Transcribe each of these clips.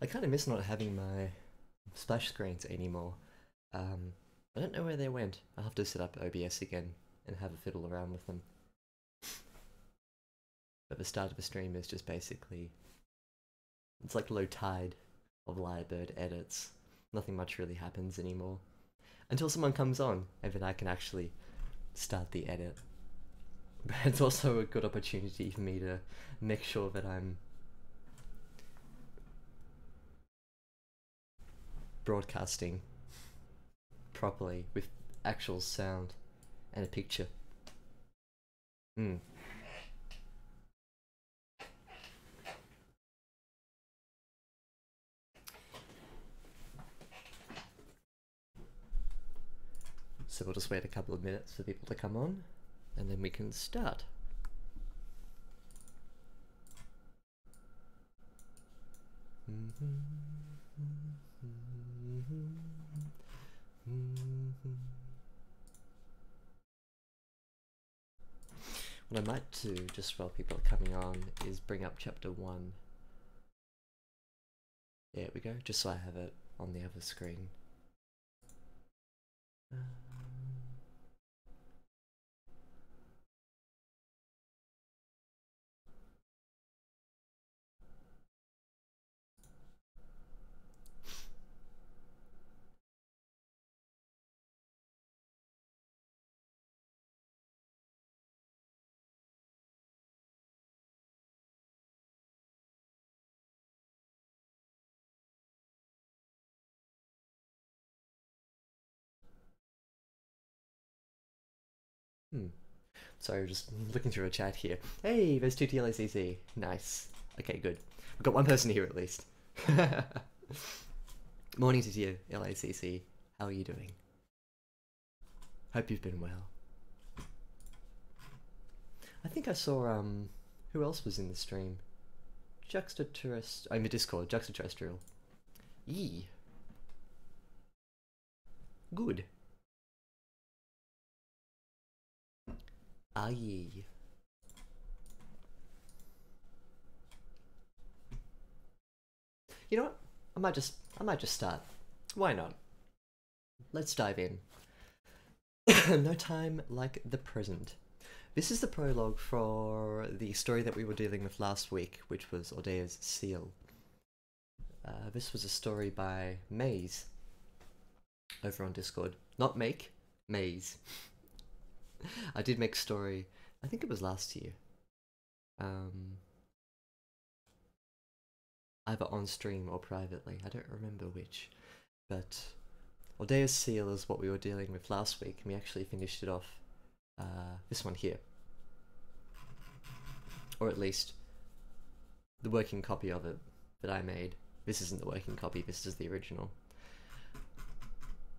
kind of miss not having my splash screens anymore. I don't know where they went. I'll have to set up OBS again and have a fiddle around with them. But the start of a stream is just basically... it's like low tide of Lyrebird edits. Nothing much really happens anymore. Until someone comes on, and then I can actually start the edit. But it's also a good opportunity for me to make sure that I'm broadcasting properly with actual sound and a picture. So we'll just wait a couple of minutes for people to come on, and then we can start. What I might do, just while people are coming on, is bring up chapter 1. There we go, just so I have it on the other screen. Sorry, just looking through a chat here. Hey, there's 2 TLACC. Nice. Okay, good. We've got one person here at least. Morning to you, LACC. How are you doing? Hope you've been well. I think I saw, who else was in the stream? I'm a Discord, Juxtaterrestrial. Yee. Good. Aye. You know what? I might just start. Why not? Let's dive in. No time like the present. This is the prologue for the story that we were dealing with last week, which was Audea's Seal. This was a story by Maiz over on Discord. Not Make, Maiz. I did make story, I think it was last year. Either on stream or privately, I don't remember which. But Audea's Seal is what we were dealing with last week, and we actually finished it off this one here. Or at least the working copy of it that I made. This isn't the working copy, this is the original.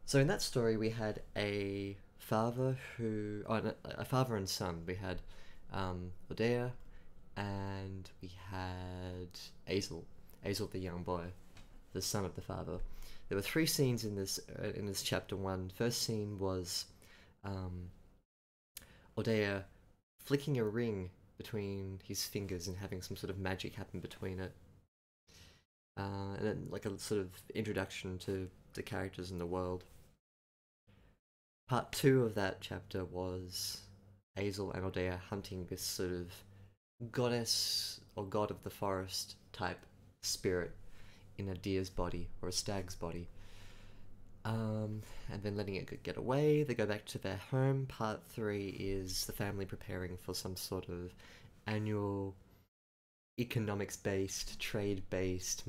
So in that story we had a father who... a father and son. We had Audea, and we had Azel the young boy, the son of the father. There were 3 scenes in this chapter 1. First scene was Audea flicking a ring between his fingers and having some sort of magic happen between it. And then like a sort of introduction to the characters in the world. Part 2 of that chapter was Azel and Audea hunting this sort of goddess or god of the forest type spirit in a deer's body or a stag's body. And then letting it get away. They go back to their home. Part 3 is the family preparing for some sort of annual economics-based, trade-based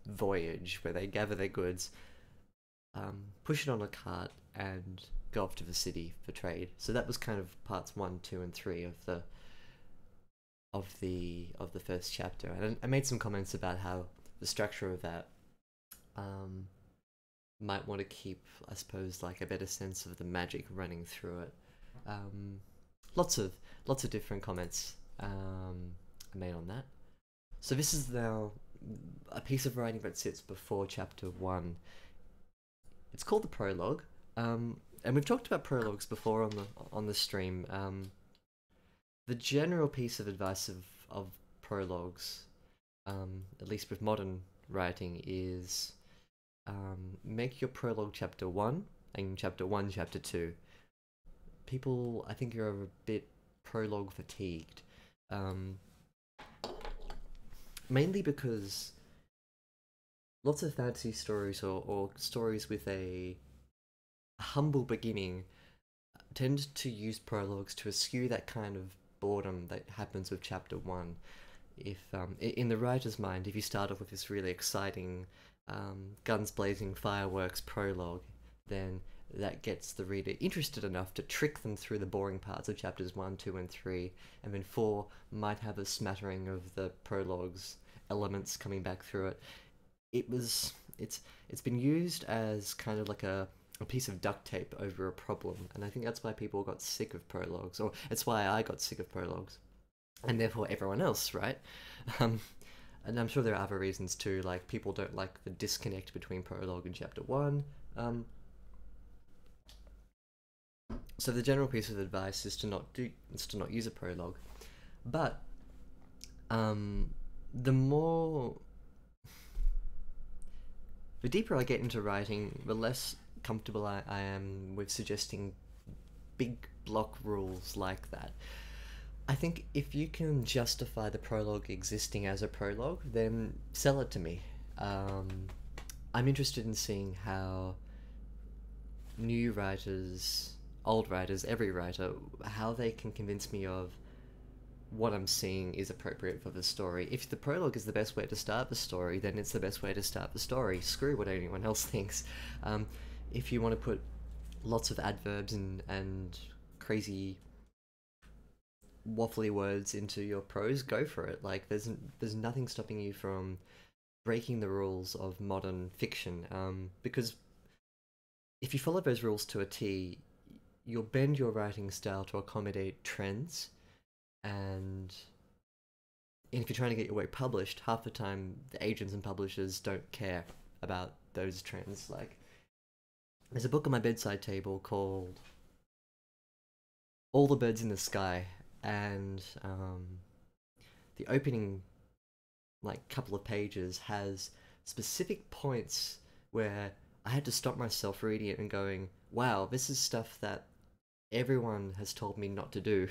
voyage where they gather their goods, push it on a cart, and go off to the city for trade. So that was kind of parts 1, 2, and 3 of the first chapter. And I made some comments about how the structure of that might want to keep, I suppose, like a better sense of the magic running through it. Lots of different comments I made on that. So this is now a piece of writing that sits before chapter 1. It's called the Prologue, and we've talked about prologues before on the stream. The general piece of advice of prologues at least with modern writing, is make your prologue chapter 1 and chapter 1 chapter 2. People, I think, are a bit prologue fatigued. Mainly because lots of fantasy stories or stories with a humble beginning tend to use prologues to eschew that kind of boredom that happens with chapter 1. If in the writer's mind, if you start off with this really exciting guns blazing fireworks prologue, then that gets the reader interested enough to trick them through the boring parts of chapters 1, 2, and 3, and then 4 might have a smattering of the prologue's elements coming back through it. It's been used as kind of like a piece of duct tape over a problem, and I think that's why people got sick of prologues, or it's why I got sick of prologues, and therefore everyone else, right? And I'm sure there are other reasons too, like people don't like the disconnect between prologue and chapter 1. So the general piece of advice is to not use a prologue, but the deeper I get into writing, the less comfortable I am with suggesting big block rules like that. I think if you can justify the prologue existing as a prologue, then sell it to me. I'm interested in seeing how new writers, old writers, every writer, how they can convince me of what I'm seeing is appropriate for the story. If the prologue is the best way to start the story, then it's the best way to start the story. Screw what anyone else thinks. If you want to put lots of adverbs and crazy waffly words into your prose, go for it. Like there's nothing stopping you from breaking the rules of modern fiction, because if you follow those rules to a T, you'll bend your writing style to accommodate trends, and if you're trying to get your work published, half the time the agents and publishers don't care about those trends. Like, there's a book on my bedside table called All the Birds in the Sky, and the opening couple of pages has specific points where I had to stop myself reading it and going, wow, this is stuff that everyone has told me not to do.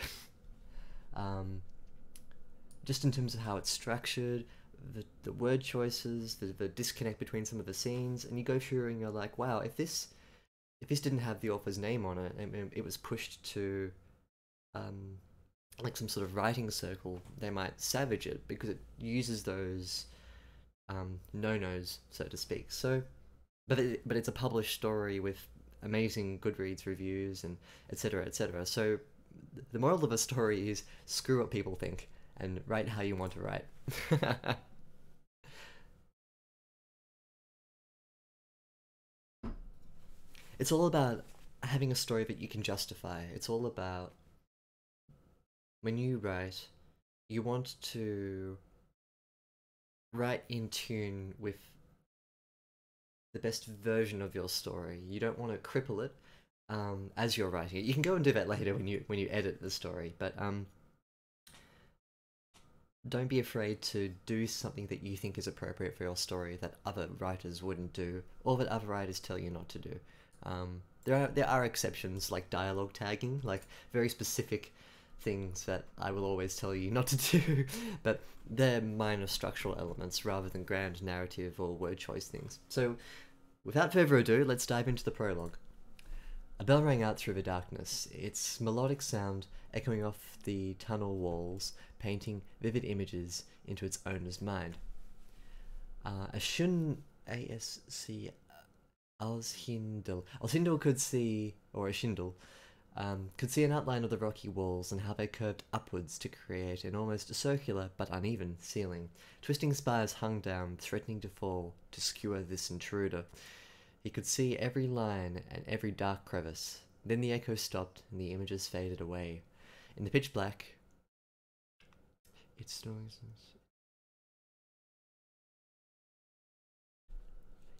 Just in terms of how it's structured, the word choices, the disconnect between some of the scenes, and you go through and you're like, wow, if this didn't have the author's name on it, and it was pushed to some sort of writing circle, they might savage it because it uses those no-nos, so to speak. So, but it's a published story with amazing Goodreads reviews and etc. etc. So the moral of a story is screw what people think and write how you want to write. It's all about having a story that you can justify. It's all about, when you write, you want to write in tune with the best version of your story. You don't want to cripple it as you're writing it. You can go and do that later when you edit the story, but don't be afraid to do something that you think is appropriate for your story that other writers wouldn't do, or that other writers tell you not to do. There are exceptions, like dialogue tagging, like very specific things that I will always tell you not to do, but they're minor structural elements rather than grand narrative or word choice things. So, without further ado, let's dive into the prologue. A bell rang out through the darkness, its melodic sound echoing off the tunnel walls, painting vivid images into its owner's mind. Alshindel could see, or Alshindel, could see an outline of the rocky walls and how they curved upwards to create an almost circular but uneven ceiling. Twisting spires hung down, threatening to fall, to skewer this intruder. He could see every line and every dark crevice. Then the echo stopped and the images faded away. In the pitch black, its noises.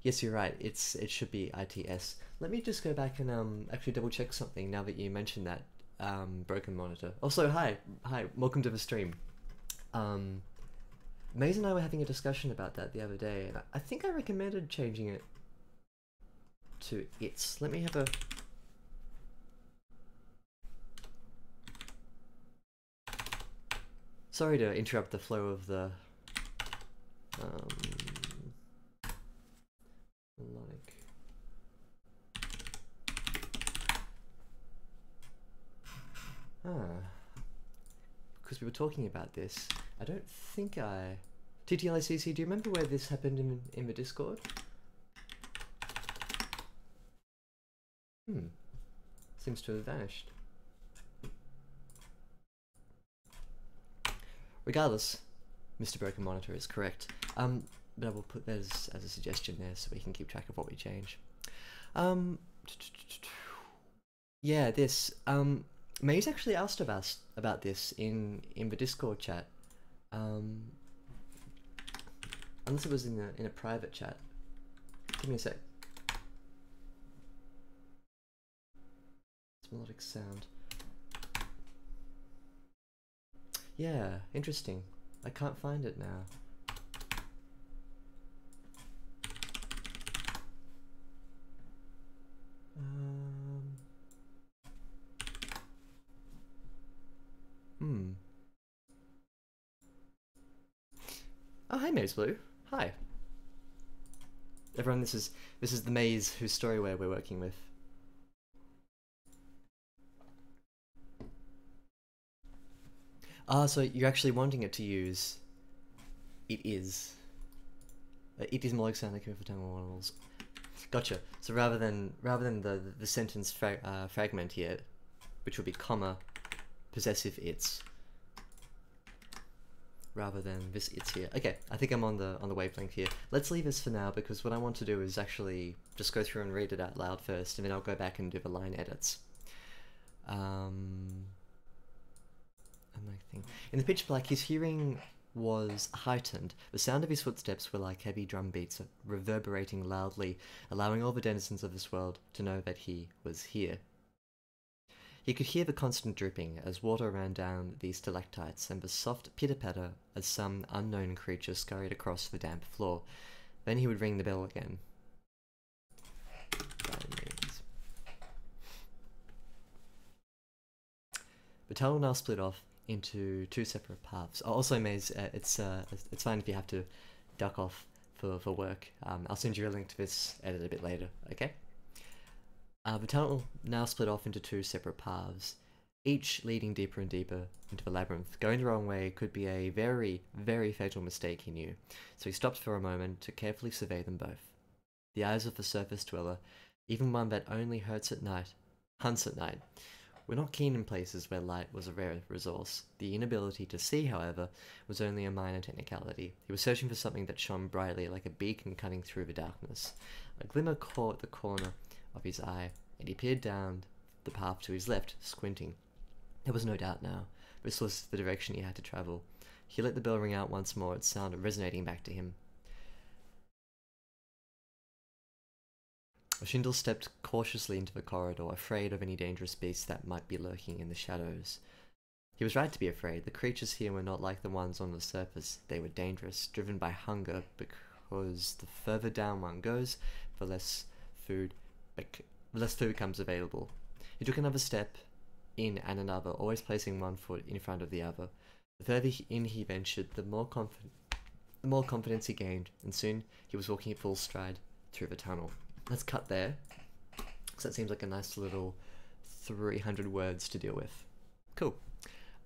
Yes, you're right. It should be ITS. Let me just go back and actually double check something now that you mentioned that broken monitor. Also, hi, welcome to the stream. Maiz and I were having a discussion about that the other day, and I think I recommended changing it to its. Let me have a... Sorry to interrupt the flow of the melodic. Because we were talking about this. I don't think I... TTLICC, do you remember where this happened in the Discord? Seems to have vanished. Regardless, Mr. Broken Monitor is correct. But I will put that as a suggestion there so we can keep track of what we change. Yeah, this. Maiz actually asked of us about this in the Discord chat. Unless it was in a private chat. Give me a sec. It's melodic sound. Yeah, interesting. I can't find it now. Oh, hi, Maiz Blue. Hi. Everyone, this is the Maiz whose storyware we're working with. Ah, so you're actually wanting it to use it is. It is melodic sound like for tonal models. Gotcha. So rather than the sentence fragment here, which would be comma possessive its, rather than this it's here. Okay, I think I'm on the wavelength here. Let's leave this for now because what I want to do is actually just go through and read it out loud first, and then I'll go back and do the line edits. In the pitch black, his hearing was heightened. The sound of his footsteps were like heavy drum beats reverberating loudly, allowing all the denizens of this world to know that he was here. He could hear the constant dripping as water ran down the stalactites and the soft pitter-patter as some unknown creature scurried across the damp floor. Then he would ring the bell again. The tunnel now split off into two separate paths. Also, Maiz, it's fine if you have to duck off for work. I'll send you a link to this edit a bit later, okay? The tunnel now split off into two separate paths, each leading deeper and deeper into the labyrinth. Going the wrong way could be a very, very fatal mistake, he knew, so he stopped for a moment to carefully survey them both. The eyes of the surface dweller, even one that only hunts at night, were not keen in places where light was a rare resource. The inability to see, however, was only a minor technicality. He was searching for something that shone brightly like a beacon cutting through the darkness. A glimmer caught the corner of his eye, and he peered down the path to his left, squinting. There was no doubt now. This was the direction he had to travel. He let the bell ring out once more, its sound resonating back to him. Oshindel stepped cautiously into the corridor, afraid of any dangerous beasts that might be lurking in the shadows. He was right to be afraid. The creatures here were not like the ones on the surface. They were dangerous, driven by hunger, because the further down one goes, the less food becomes available. He took another step in and another, always placing one foot in front of the other. The further in he ventured, the more confidence he gained, and soon he was walking at full stride through the tunnel. Let's cut there, because that seems like a nice little 300 words to deal with. Cool.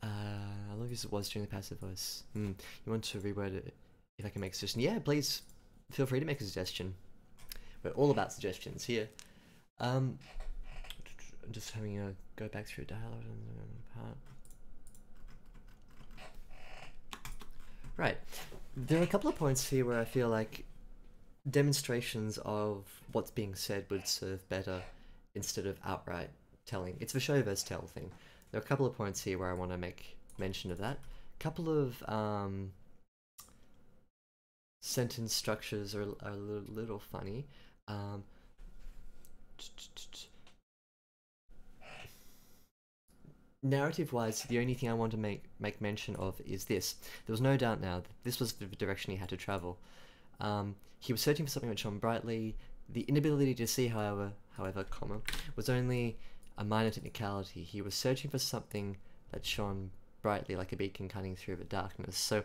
I love as it was during the passive voice. You want to reword it if I can make a suggestion? Yeah, please feel free to make a suggestion. We're all about suggestions here. I'm just having a go back through dialogue part. Right. There are a couple of points here where I feel like demonstrations of what's being said would serve better instead of outright telling. It's the show versus tell thing. There are a couple of points here where I want to make mention of that. A couple of sentence structures are a little funny. narrative-wise, the only thing I want to make mention of is this. There was no doubt now that this was the direction he had to travel. He was searching for something that shone brightly. The inability to see, however, was only a minor technicality. He was searching for something that shone brightly like a beacon cutting through the darkness. So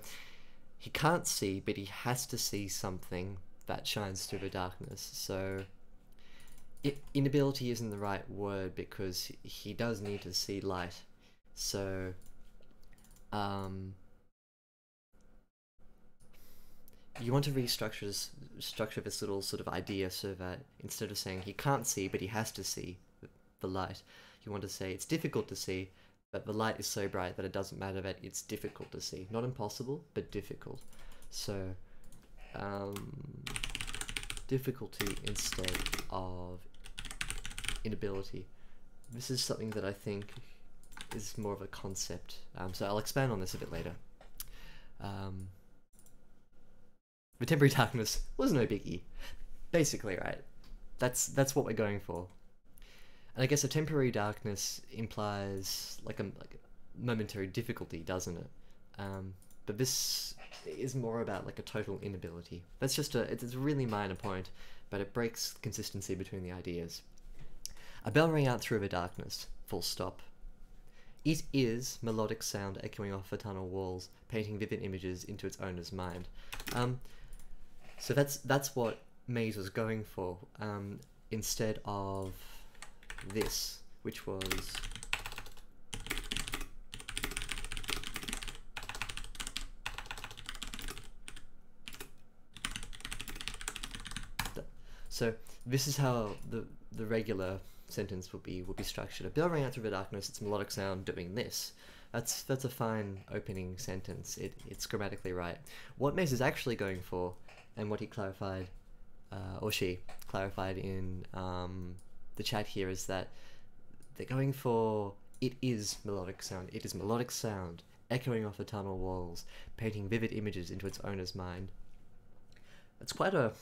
he can't see, but he has to see something that shines through the darkness. So inability isn't the right word because he does need to see light. So you want to structure this little sort of idea so that instead of saying he can't see but he has to see the light, you want to say it's difficult to see, but the light is so bright that it doesn't matter that it's difficult to see. Not impossible, but difficult. So difficulty instead of inability. This is something that I think is more of a concept, so I'll expand on this a bit later. The temporary darkness was no biggie, basically, right? That's what we're going for. And I guess a temporary darkness implies like a momentary difficulty, doesn't it? But this is more about like a total inability. That's just it's a really minor point, but it breaks consistency between the ideas. A bell rang out through the darkness, full stop. It is melodic sound echoing off the tunnel walls, painting vivid images into its owner's mind. So that's what Maiz was going for, instead of this, which was so this is how the regular sentence would be structured. A bell rang out through the darkness, it's melodic sound doing this. That's a fine opening sentence. It's grammatically right. What Maiz is actually going for, and what he clarified, or she clarified in the chat here, is that they're going for it is melodic sound. It is melodic sound echoing off the tunnel walls, painting vivid images into its owner's mind. It's quite a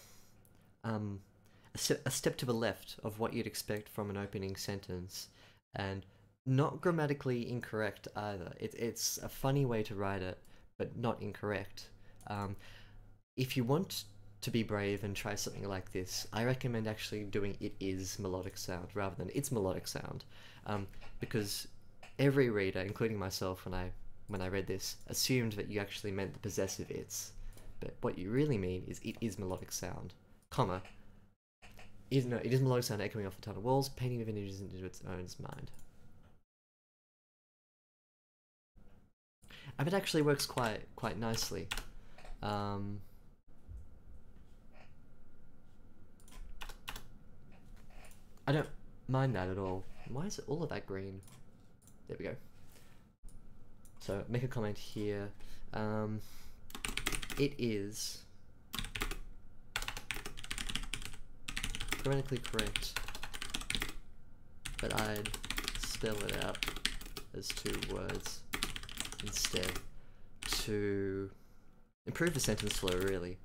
step to the left of what you'd expect from an opening sentence, and not grammatically incorrect either. It's a funny way to write it, but not incorrect. If you want to be brave and try something like this, I recommend actually doing it is melodic sound rather than it's melodic sound, because every reader, including myself when I read this, assumed that you actually meant the possessive it's, but what you really mean is it is melodic sound, comma, it is melodic sound echoing off the tunnel walls, painting vivid images into its owner's mind. And it actually works quite nicely. I don't mind that at all. Why is it all of that green? There we go. So make a comment here. It is grammatically correct, but I'd spell it out as 2 words instead to improve the sentence flow, really.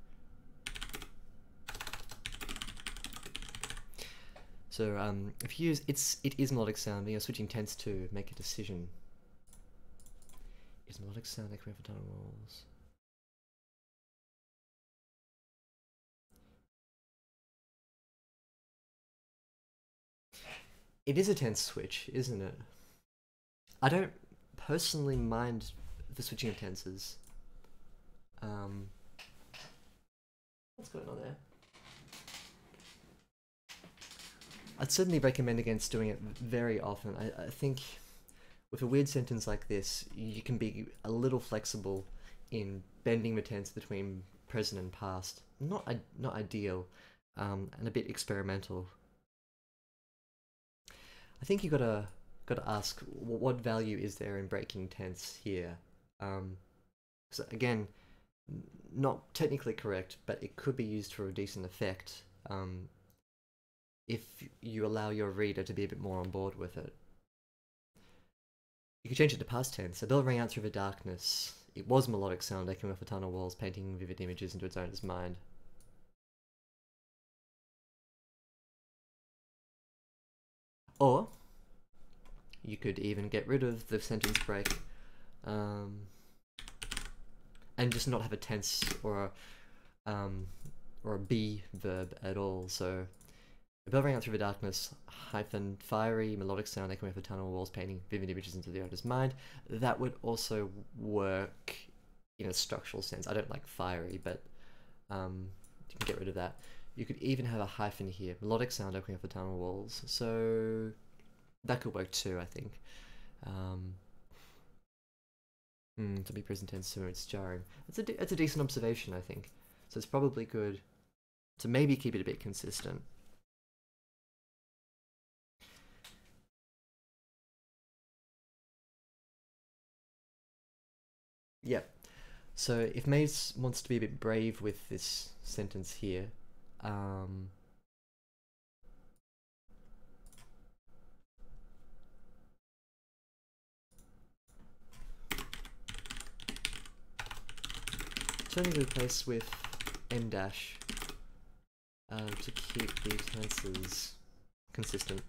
So if you use it is melodic sound, then you're switching tense to make a decision. Is melodic sound echoing off the tunnel walls? It is a tense switch, isn't it? I don't personally mind the switching of tenses. What's going on there? I'd certainly recommend against doing it very often. I think with a weird sentence like this, you can be a little flexible in bending the tense between present and past. Not ideal, and a bit experimental. I think you gotta ask what value is there in breaking tense here. So again, not technically correct, but it could be used for a decent effect. If you allow your reader to be a bit more on board with it. You could change it to past tense. A bell rang out through the darkness. It was melodic sound echoing off the tunnel walls, painting vivid images into its owner's mind. Or You could even get rid of the sentence break, and just not have a tense or a be verb at all. So, belvering out through the darkness, hyphen fiery melodic sound echoing off the tunnel walls, painting vivid images into the auditor's mind. That would also work in a structural sense. I don't like fiery, but you can get rid of that. You could even have a hyphen here, melodic sound echoing off the tunnel walls. So that could work too, I think. To be present tense sooner, it's jarring. It's a decent observation, I think. So it's probably good to maybe keep it a bit consistent. Yep. So if Maiz wants to be a bit brave with this sentence here, turning to replace with n dash to keep the tenses consistent.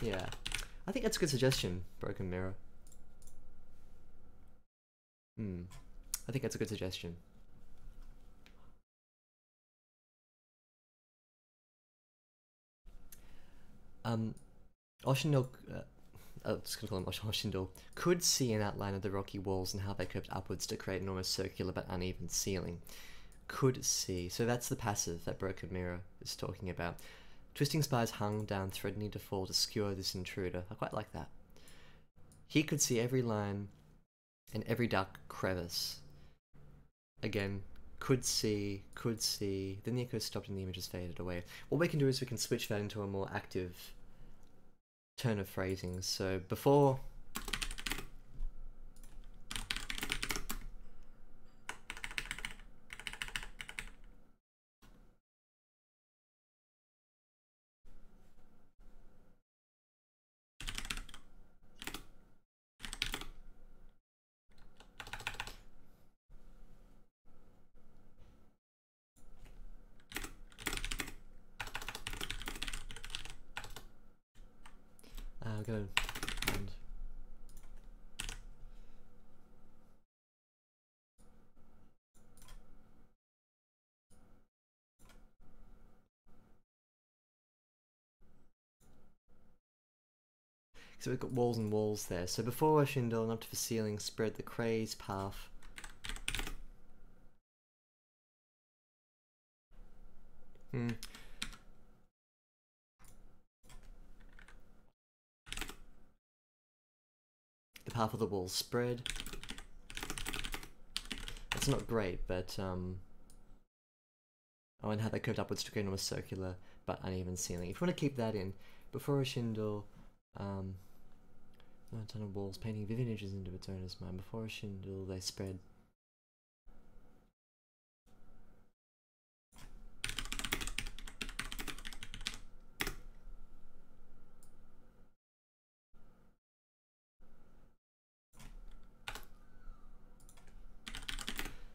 Yeah, I think that's a good suggestion, Broken Mirror. I think that's a good suggestion. Oshindel, I'm just gonna call him Oshindel, could see an outline of the rocky walls and how they curved upwards to create an almost circular but uneven ceiling. Could see, so that's the passive that Broken Mirror is talking about. Twisting spires hung down, threatening to fall to skewer this intruder. I quite like that. He could see every line and every dark crevice. Again, could see, then the echo stopped and the images faded away. What we can do is we can switch that into a more active turn of phrasing. So before I'm gonna find so we've got walls and walls there. So before Oshindel and up to the ceiling spread the craze path. The path of the walls spread. It's not great, but oh, and how they curved upwards to create almost circular but uneven ceiling. If you want to keep that in, before Oshindel, tunnel walls painting vivid images into its owner's mind. Before Oshindel, they spread.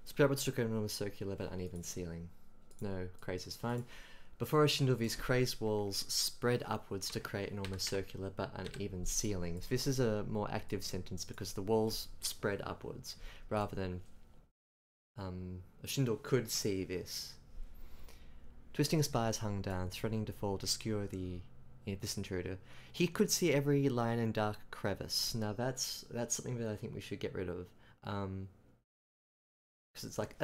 Spread upwards to create an almost circular but uneven ceiling. No, craze is fine. Before Oshindel, these crazed walls spread upwards to create an almost circular but uneven ceiling. So this is a more active sentence because the walls spread upwards, rather than Oshindel could see this. Twisting spires hung down, threatening to fall to skewer this intruder. He could see every line and dark crevice. Now that's something that I think we should get rid of. Because it's like,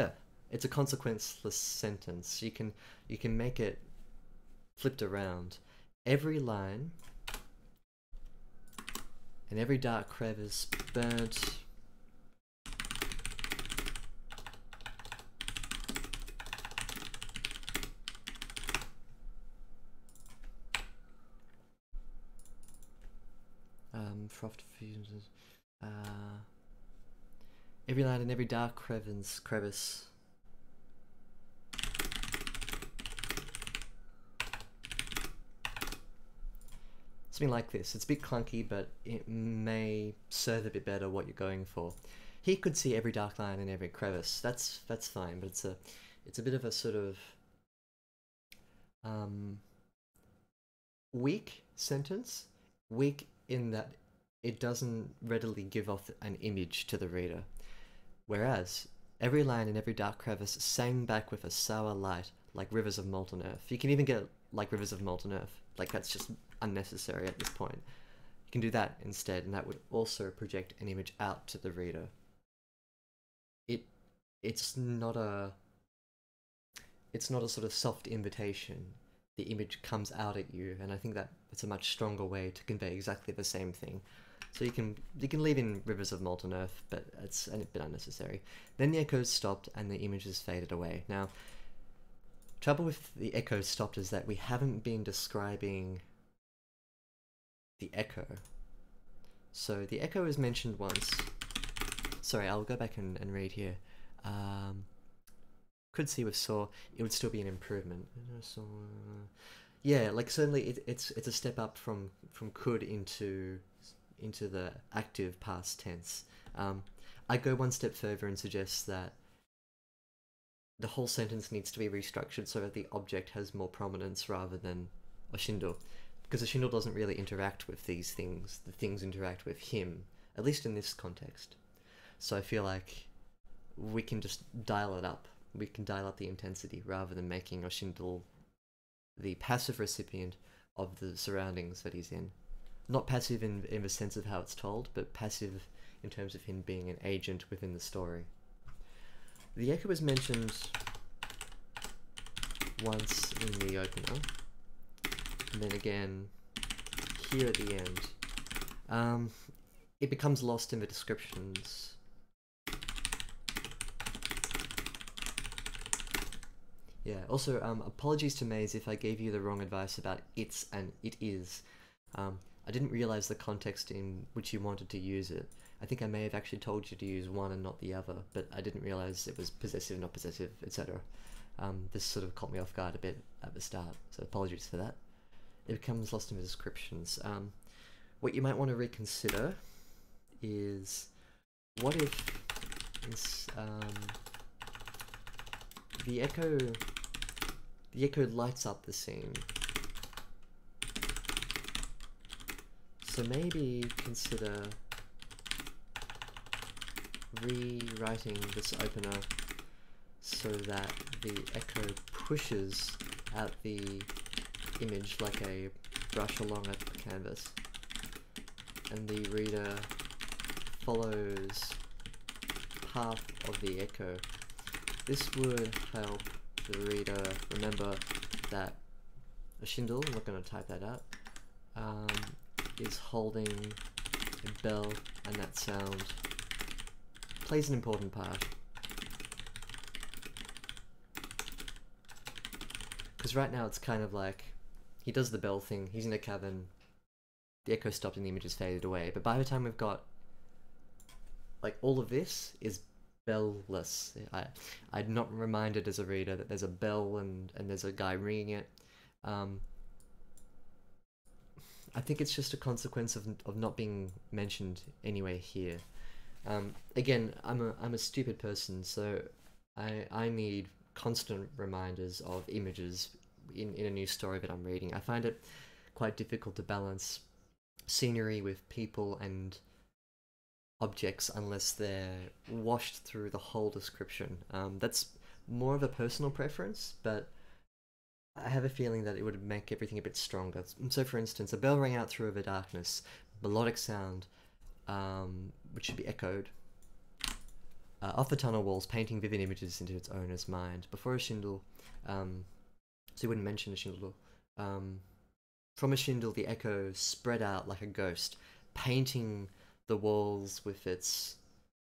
it's a consequenceless sentence. You can make it flipped around. Every line and every dark crevice burnt. Frost fuses. Every line and every dark crevice. Something like this. It's a bit clunky, but it may serve a bit better what you're going for. He could see every dark line and every crevice. That's fine, but it's a bit of a sort of weak sentence. Weak in that it doesn't readily give off an image to the reader, whereas every line in every dark crevice sang back with a sour light, like rivers of molten earth. You can even get like rivers of molten earth, like that's just unnecessary at this point. You can do that instead, and that would also project an image out to the reader. It's not a sort of soft invitation. The image comes out at you, and I think that it's a much stronger way to convey exactly the same thing. So you can leave in rivers of molten earth, but it's a bit unnecessary. Then the echoes stopped and the images faded away. Now, trouble with the echoes stopped is that we haven't been describing the echo. So the echo is mentioned once. Sorry, I'll go back and read here. Could see with saw, it would still be an improvement. Yeah, like certainly it's a step up from could into the active past tense. I go one step further and suggest that the whole sentence needs to be restructured so that the object has more prominence rather than Oshindel, because Oshindel doesn't really interact with these things. The things interact with him, at least in this context. So I feel like we can just dial it up. We can dial up the intensity rather than making Oshindel the passive recipient of the surroundings that he's in. Not passive in the sense of how it's told, but passive in terms of him being an agent within the story. The echo is mentioned once in the opener, and then again here at the end. It becomes lost in the descriptions. Yeah, also, apologies to Maiz if I gave you the wrong advice about it's and it is. I didn't realize the context in which you wanted to use it. I think I may have actually told you to use one and not the other, but I didn't realize it was possessive, not possessive, etc. This sort of caught me off guard a bit at the start, so apologies for that. It becomes lost in the descriptions. What you might want to reconsider is, what if this, the echo lights up the scene. So maybe consider rewriting this opener so that the echo pushes out the image like a brush along a canvas, and the reader follows the path of the echo. This would help the reader remember that Oshindel, I'm not going to type that out, is holding a bell, and that sound plays an important part. Because right now it's kind of like, he does the bell thing, he's in a cavern, the echo stopped and the image has faded away, but by the time we've got, like, all of this is bell-less. I'd not reminded as a reader that there's a bell and there's a guy ringing it. I think it's just a consequence of not being mentioned anywhere here. Again, I'm a stupid person, so I need constant reminders of images in a new story that I'm reading. I find it quite difficult to balance scenery with people and objects unless they're washed through the whole description. That's more of a personal preference, but I have a feeling that it would make everything a bit stronger. So for instance, a bell rang out through the darkness, melodic sound, which should be echoed off the tunnel walls, painting vivid images into its owner's mind. Before Oshindel, so you wouldn't mention Oshindel. From Oshindel, the echo spread out like a ghost, painting the walls with its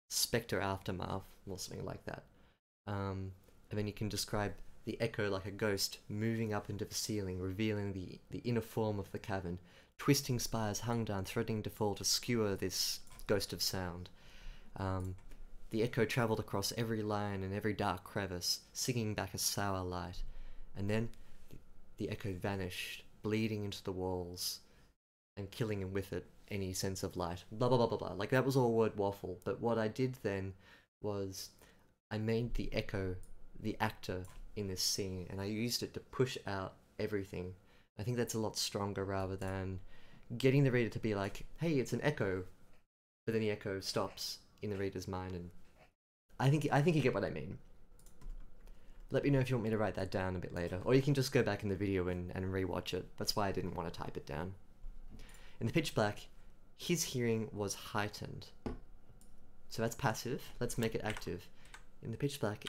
spectre aftermath, or something like that. And then you can describe the echo like a ghost moving up into the ceiling, revealing the inner form of the cavern. Twisting spires hung down, threatening to fall to skewer this ghost of sound. The echo travelled across every line and every dark crevice, singing back a sour light. And then the echo vanished, bleeding into the walls, and killing with it any sense of light. Blah blah blah blah blah. Like, that was all word waffle, but what I did then was I made the echo the actor in this scene, and I used it to push out everything. I think that's a lot stronger rather than getting the reader to be like, hey, it's an echo, but then the echo stops in the reader's mind, and I think you get what I mean. Let me know if you want me to write that down a bit later, or you can just go back in the video and rewatch it. That's why I didn't want to type it down. In the pitch black, his hearing was heightened. So that's passive. Let's make it active. In the pitch black,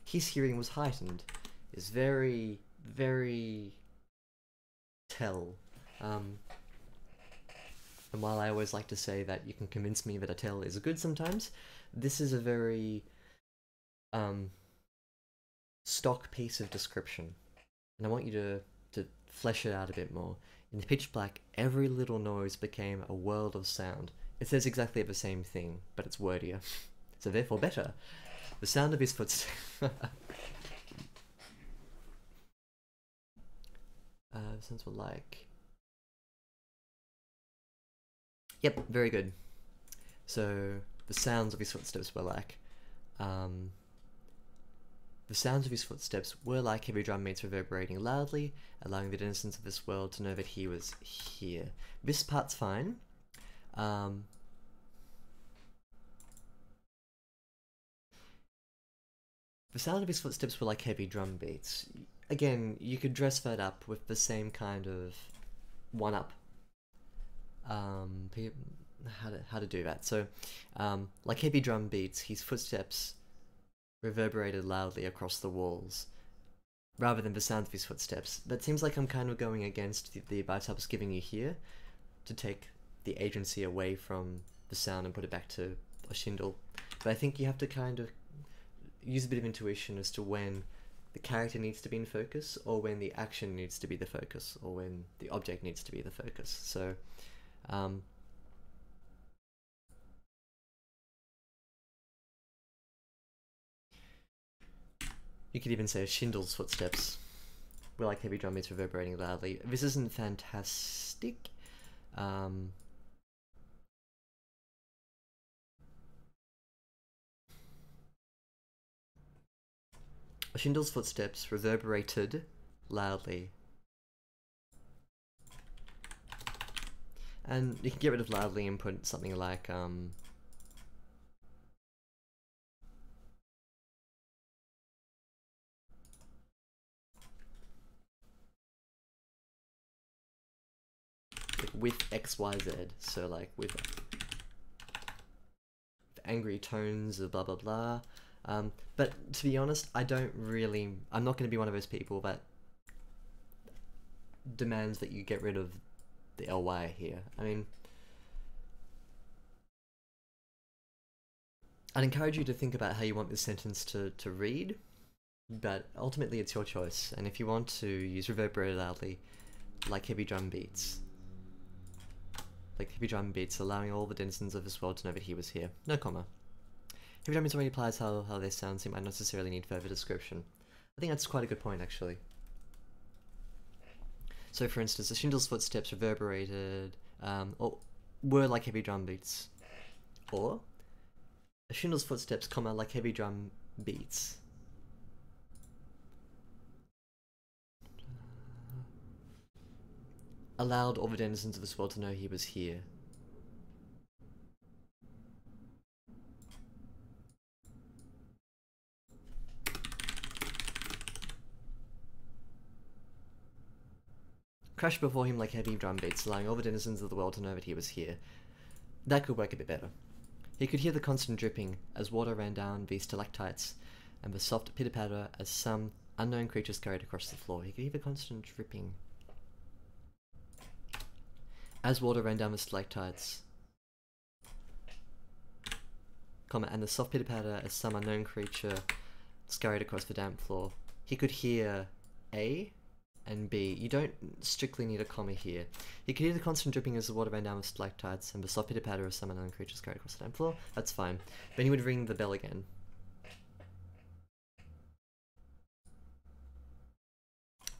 his hearing was heightened is very, very tell. And while I always like to say that you can convince me that a tell is good sometimes, this is a very stock piece of description. And I want you to flesh it out a bit more. In the pitch black, every little noise became a world of sound. It says exactly the same thing, but it's wordier. So therefore better. The sound of his footsteps... sounds were like... Yep, very good. So, the sounds of his footsteps were like... the sounds of his footsteps were like heavy drum beats reverberating loudly, allowing the denizens of this world to know that he was here. This part's fine. The sound of his footsteps were like heavy drum beats. Again, you could dress that up with the same kind of one-up. How to do that? So, like heavy drum beats, his footsteps reverberated loudly across the walls, rather than the sound of his footsteps. That seems like I'm kind of going against the advice I was giving you here, to take the agency away from the sound and put it back to a Schindel. But I think you have to kind of use a bit of intuition as to when the character needs to be in focus, or when the action needs to be the focus, or when the object needs to be the focus. So, you could even say Schindel's footsteps were like heavy drum beats reverberating loudly. This isn't fantastic. Schindel's footsteps reverberated loudly. And you can get rid of loudly and put something like, with XYZ, so like with angry tones of blah blah blah. But to be honest, I'm not going to be one of those people that demands that you get rid of the ly here. I mean, I'd encourage you to think about how you want this sentence to read, but ultimately it's your choice. And if you want to use reverberate loudly, like heavy drum beats, allowing all the denizens of this world to know that he was here. No comma. Heavy drum beats already implies how they sound, so you might not necessarily need further description. I think that's quite a good point, actually. So, for instance, the Schindel's footsteps reverberated, or were like heavy drum beats. Or, the Schindel's footsteps, comma, like heavy drum beats. Allowed all the denizens of this world to know he was here. Crashed before him like heavy drum beats, allowing all the denizens of the world to know that he was here. That could work a bit better. He could hear the constant dripping as water ran down the stalactites, and the soft pitter-patter as some unknown creature scurried across the floor. He could hear the constant dripping as water ran down the stalactites, comma, and the soft pitter-patter as some unknown creature scurried across the damp floor. He could hear A and B. You don't strictly need a comma here. He could hear the constant dripping as the water ran down the stalactites, and the soft pitter-patter as some unknown creature scurried across the damp floor. That's fine. Then he would ring the bell again.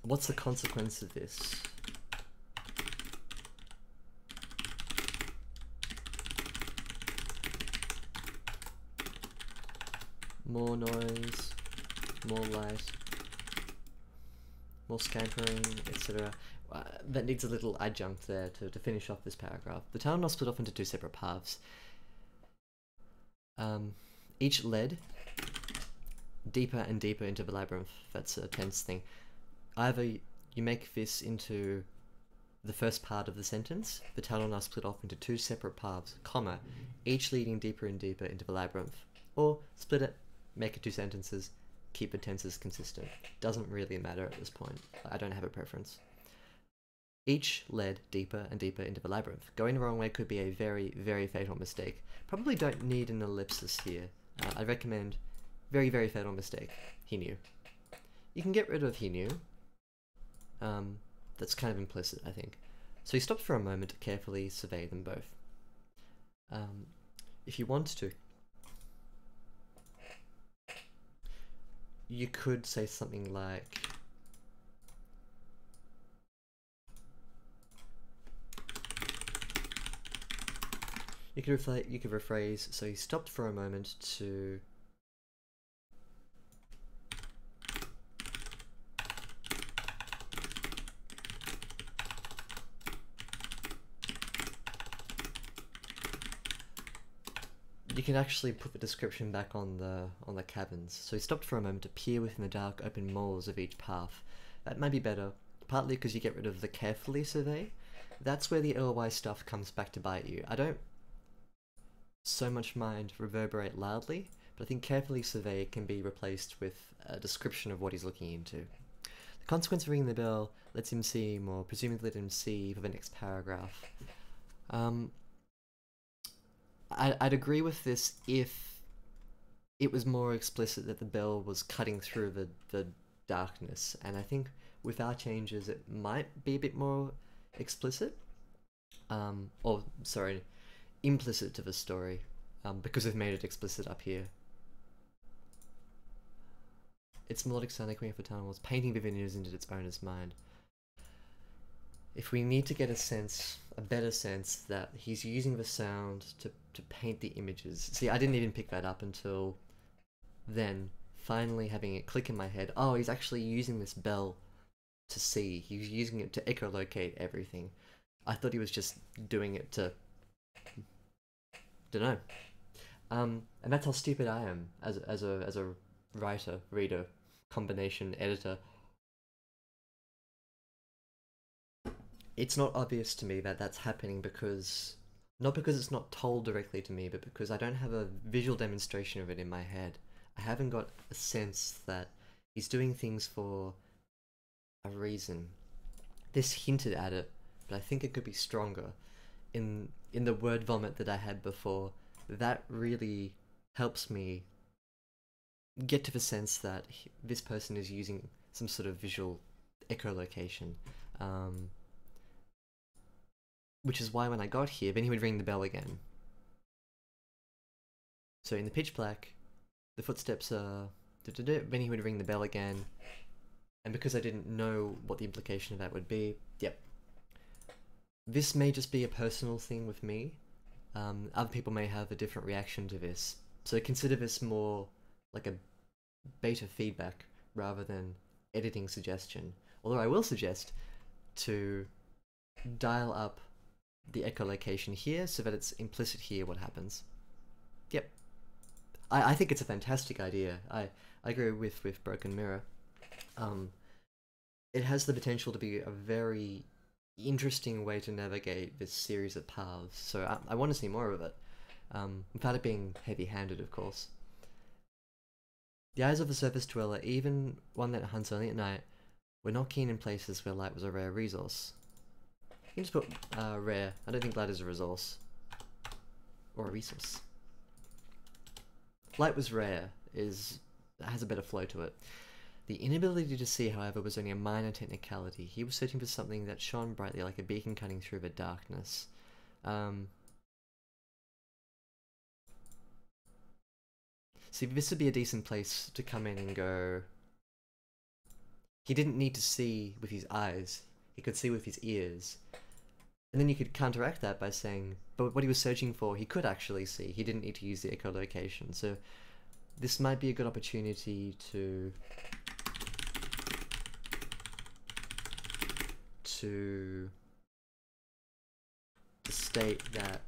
What's the consequence of this? more noise, more light, more scampering, etc. That needs a little adjunct there to finish off this paragraph. The town was split off into two separate paths. Each led deeper and deeper into the labyrinth. That's a tense thing. Either you make this into the first part of the sentence, the town are split off into two separate paths, comma, each leading deeper and deeper into the labyrinth. Or split it, make it two sentences, keep the tenses consistent. Doesn't really matter at this point. I don't have a preference. Each led deeper and deeper into the labyrinth. Going the wrong way could be a very, very fatal mistake. Probably don't need an ellipsis here. I recommend very, very fatal mistake. He knew. You can get rid of he knew. That's kind of implicit, I think. So he stopped for a moment to carefully survey them both. If you want to, you could say something like, you could rephrase, so he stopped for a moment to you can actually put the description back on the cabins. So he stopped for a moment to peer within the dark open moles of each path. That might be better, partly because you get rid of the carefully survey. That's where the LY stuff comes back to bite you. I don't so much mind reverberate loudly, but I think carefully survey can be replaced with a description of what he's looking into. The consequence of ringing the bell lets him see, or presumably let him see, for the next paragraph. I'd agree with this if it was more explicit that the bell was cutting through the darkness, and I think with our changes it might be a bit more explicit, or sorry, implicit to the story, because we've made it explicit up here. Its melodic sound echoing for town walls, painting the vineyards into its owner's mind. If we need to get a better sense that he's using the sound to paint the images. See, I didn't even pick that up until then, finally having it click in my head. Oh, he's actually using this bell to see. He's using it to echolocate everything. I thought he was just doing it to... dunno. And that's how stupid I am as a writer, reader, combination, editor. It's not obvious to me that that's happening because... not because it's not told directly to me, but because I don't have a visual demonstration of it in my head. I haven't got a sense that he's doing things for a reason. This hinted at it, but I think it could be stronger. In the word vomit that I had before, that really helps me get to the sense that this person is using some sort of visual echolocation. Which is why when I got here, then he would ring the bell again. So in the pitch black, the footsteps are... then he would ring the bell again. And because I didn't know what the implication of that would be, yep. This may just be a personal thing with me. Other people may have a different reaction to this. So consider this more like a beta feedback rather than editing suggestion. Although I will suggest to dial up the echolocation here so that it's implicit here what happens. Yep. I think it's a fantastic idea. I agree with Broken Mirror. It has the potential to be a very interesting way to navigate this series of paths, so I want to see more of it, without it being heavy-handed, of course. The eyes of the surface dweller, even one that hunts only at night, were not keen in places where light was a rare resource. You can just put rare. I don't think light is a resource. Or a resource. Light was rare, has a better flow to it. The inability to see, however, was only a minor technicality. He was searching for something that shone brightly like a beacon cutting through the darkness. See, this would be a decent place to come in and go... He didn't need to see with his eyes. He could see with his ears. And then you could counteract that by saying, but what he was searching for, he could actually see. He didn't need to use the echolocation. So this might be a good opportunity to state that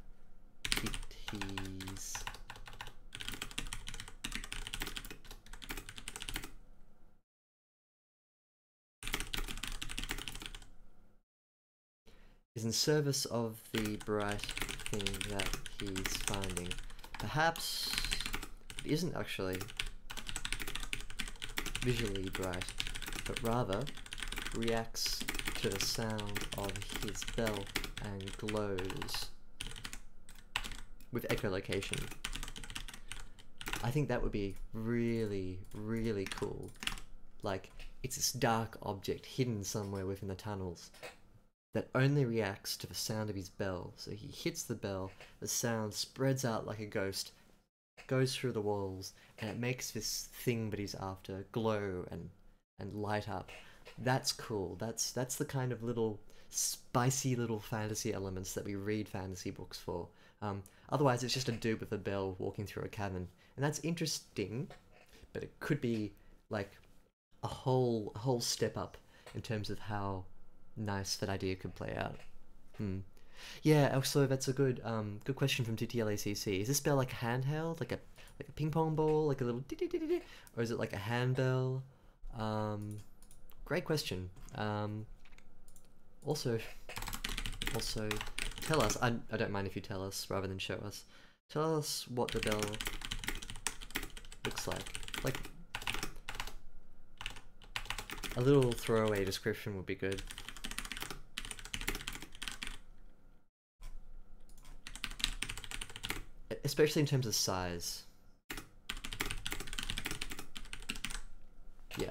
he's in service of the bright thing that he's finding. Perhaps it isn't actually visually bright, but rather reacts to the sound of his bell and glows with echolocation. I think that would be really, really cool. Like, it's this dark object hidden somewhere within the tunnels that only reacts to the sound of his bell. So he hits the bell, the sound spreads out like a ghost, goes through the walls, and it makes this thing that he's after glow and light up. That's cool. That's the kind of little spicy little fantasy elements that we read fantasy books for. Otherwise, it's just a dude with a bell walking through a cavern, and that's interesting, but it could be like a whole step up in terms of how nice that idea could play out. Yeah. Also, that's a good question from TTLACC. Is this bell like handheld, like a ping pong ball, like a little or is it like a handbell? Great question. Also, tell us. I don't mind if you tell us rather than show us. Tell us what the bell looks like. Like, a little throwaway description would be good. Especially in terms of size. Yeah.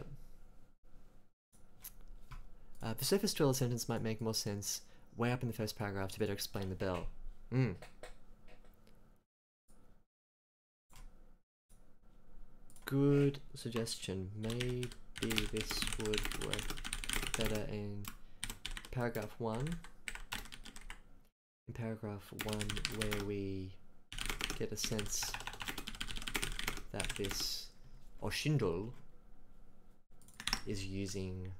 The surface dweller sentence might make more sense way up in the first paragraph to better explain the bell. Good suggestion. Maybe this would work better in paragraph 1. In paragraph 1, where we get a sense that this Oshindol is using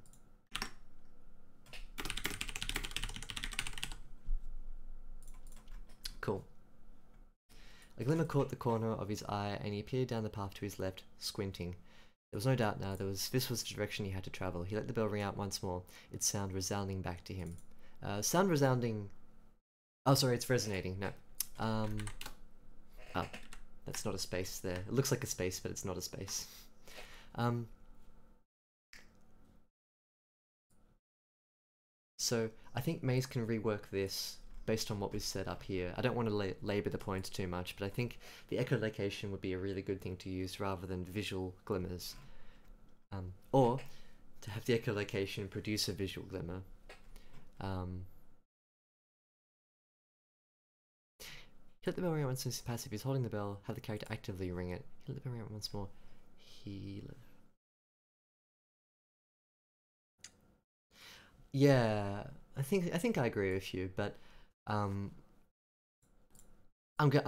cool. A glimmer caught the corner of his eye and he peered down the path to his left, squinting. There was no doubt now, this was the direction he had to travel. He let the bell ring out once more, its sound resounding back to him. Sound resounding... Oh, sorry, it's resonating. No. Oh, that's not a space there. It looks like a space, but it's not a space. So, I think Maiz can rework this based on what we've set up here. I don't want to labour the point too much, but I think the echolocation would be a really good thing to use rather than visual glimmers. Or to have the echolocation produce a visual glimmer. He let the bell ring out once more. Passive. He's holding the bell. Have the character actively ring it. He let the bell ring out once more. Yeah, I think I agree with you, but I'm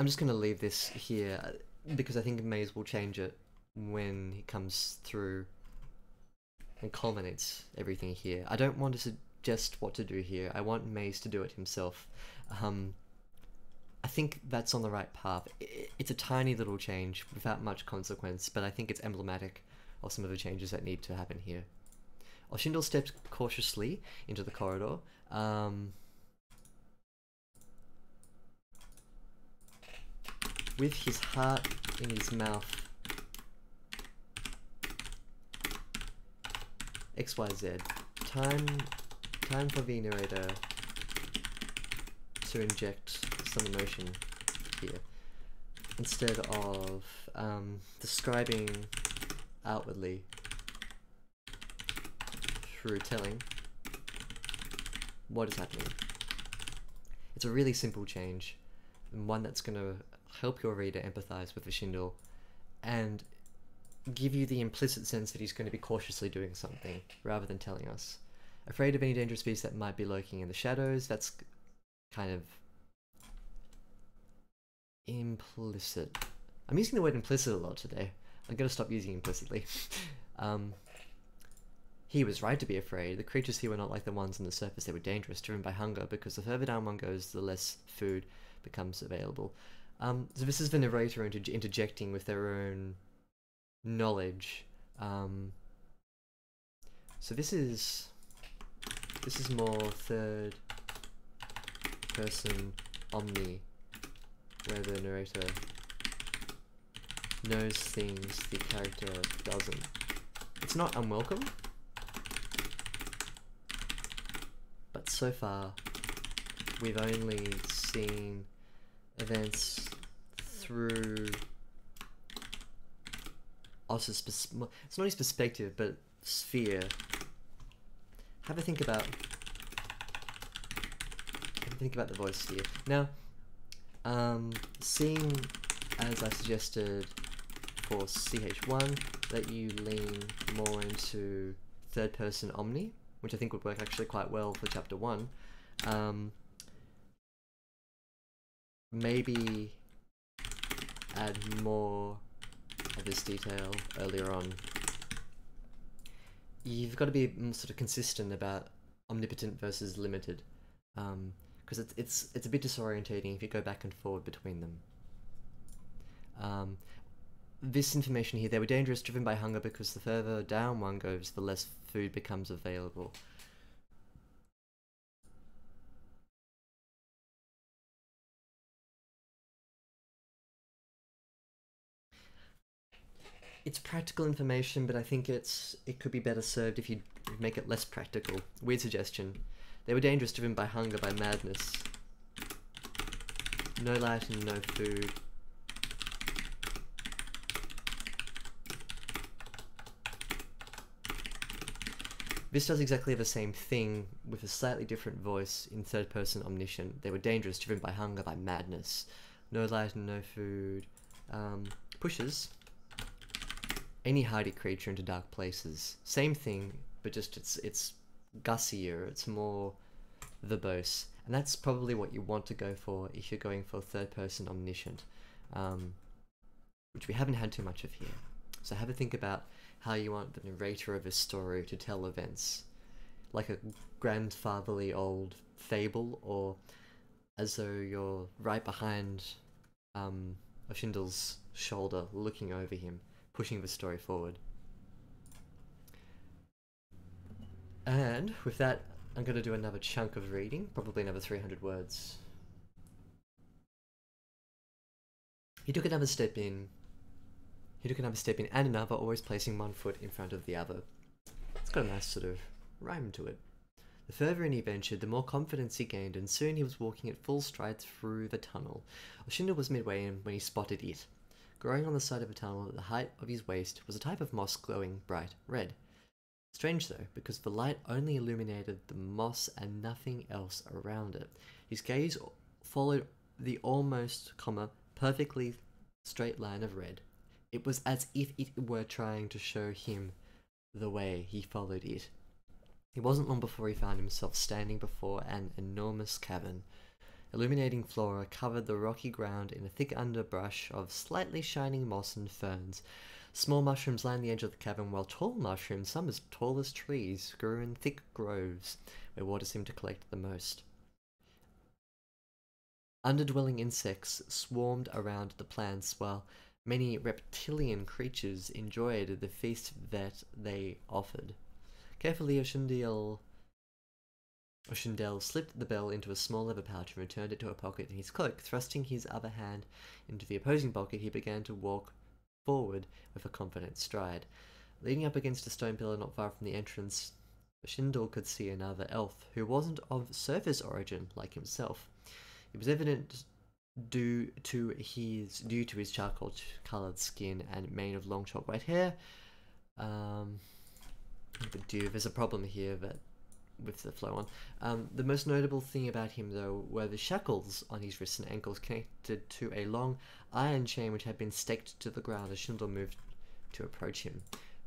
just gonna leave this here because I think Maiz will change it when he comes through and culminates everything here. I don't want to suggest what to do here. I want Maiz to do it himself. I think that's on the right path. It's a tiny little change without much consequence, but I think it's emblematic of some of the changes that need to happen here. Oshindol stepped cautiously into the corridor. With his heart in his mouth. XYZ. Time for the narrator to inject some emotion here. Instead of describing outwardly through telling what is happening. It's a really simple change, and one that's going to help your reader empathize with Oshindol and give you the implicit sense that he's going to be cautiously doing something rather than telling us. Afraid of any dangerous beast that might be lurking in the shadows. That's kind of implicit. I'm using the word implicit a lot today. I'm gonna stop using implicitly. He was right to be afraid. The creatures here were not like the ones on the surface. They were dangerous, driven by hunger, because the further down one goes, the less food becomes available. So this is the narrator interjecting with their own knowledge. So this is more third person omni, where the narrator knows things the character doesn't. It's not unwelcome, but so far we've only seen events through Os's it's not his perspective, but sphere. Have a think about the voice here. Now, seeing as I suggested for CH1 that you lean more into third person omni, which I think would work actually quite well for chapter 1. Maybe add more of this detail earlier on. You've got to be sort of consistent about omnipotent versus limited, because it's a bit disorientating if you go back and forward between them. This information here, they were dangerous, driven by hunger, because the further down one goes, the less food becomes available. It's practical information, but I think it could be better served if you make it less practical. Weird suggestion. They were dangerous, driven by hunger, by madness. No light and no food. This does exactly the same thing with a slightly different voice in third person omniscient. They were dangerous, driven by hunger, by madness. No light and no food. Pushes any hardy creature into dark places. Same thing, but just it's gussier, it's more verbose. And that's probably what you want to go for if you're going for third person omniscient, which we haven't had too much of here. So have a think about how you want the narrator of a story to tell events, like a grandfatherly old fable, or as though you're right behind Oshindle's shoulder, looking over him, pushing the story forward. And with that, I'm going to do another chunk of reading, probably another 300 words. He took another step in. He took another step in and another, always placing one foot in front of the other. It's got a nice sort of rhyme to it. The further in he ventured, the more confidence he gained, and soon he was walking at full stride through the tunnel. Oshindle was midway in when he spotted it. Growing on the side of a tunnel at the height of his waist was a type of moss glowing bright red. Strange though, because the light only illuminated the moss and nothing else around it. His gaze followed the almost, perfectly straight line of red. It was as if it were trying to show him the way. He followed it. It wasn't long before he found himself standing before an enormous cavern. Illuminating flora covered the rocky ground in a thick underbrush of slightly shining moss and ferns. Small mushrooms lined the edge of the cavern, while tall mushrooms, some as tall as trees, grew in thick groves, where water seemed to collect the most. Underdwelling insects swarmed around the plants, while many reptilian creatures enjoyed the feast that they offered. Carefully, Oshindle slipped the bell into a small leather pouch and returned it to a pocket in his cloak. Thrusting his other hand into the opposing pocket, he began to walk forward with a confident stride. Leaning up against a stone pillar not far from the entrance, Oshindle could see another elf, who wasn't of surface origin like himself. It was evident due to his charcoal-coloured skin and mane of long chalk white hair. There's a problem here that with the flow on. The most notable thing about him, though, were the shackles on his wrists and ankles connected to a long iron chain which had been staked to the ground as Oshindle moved to approach him.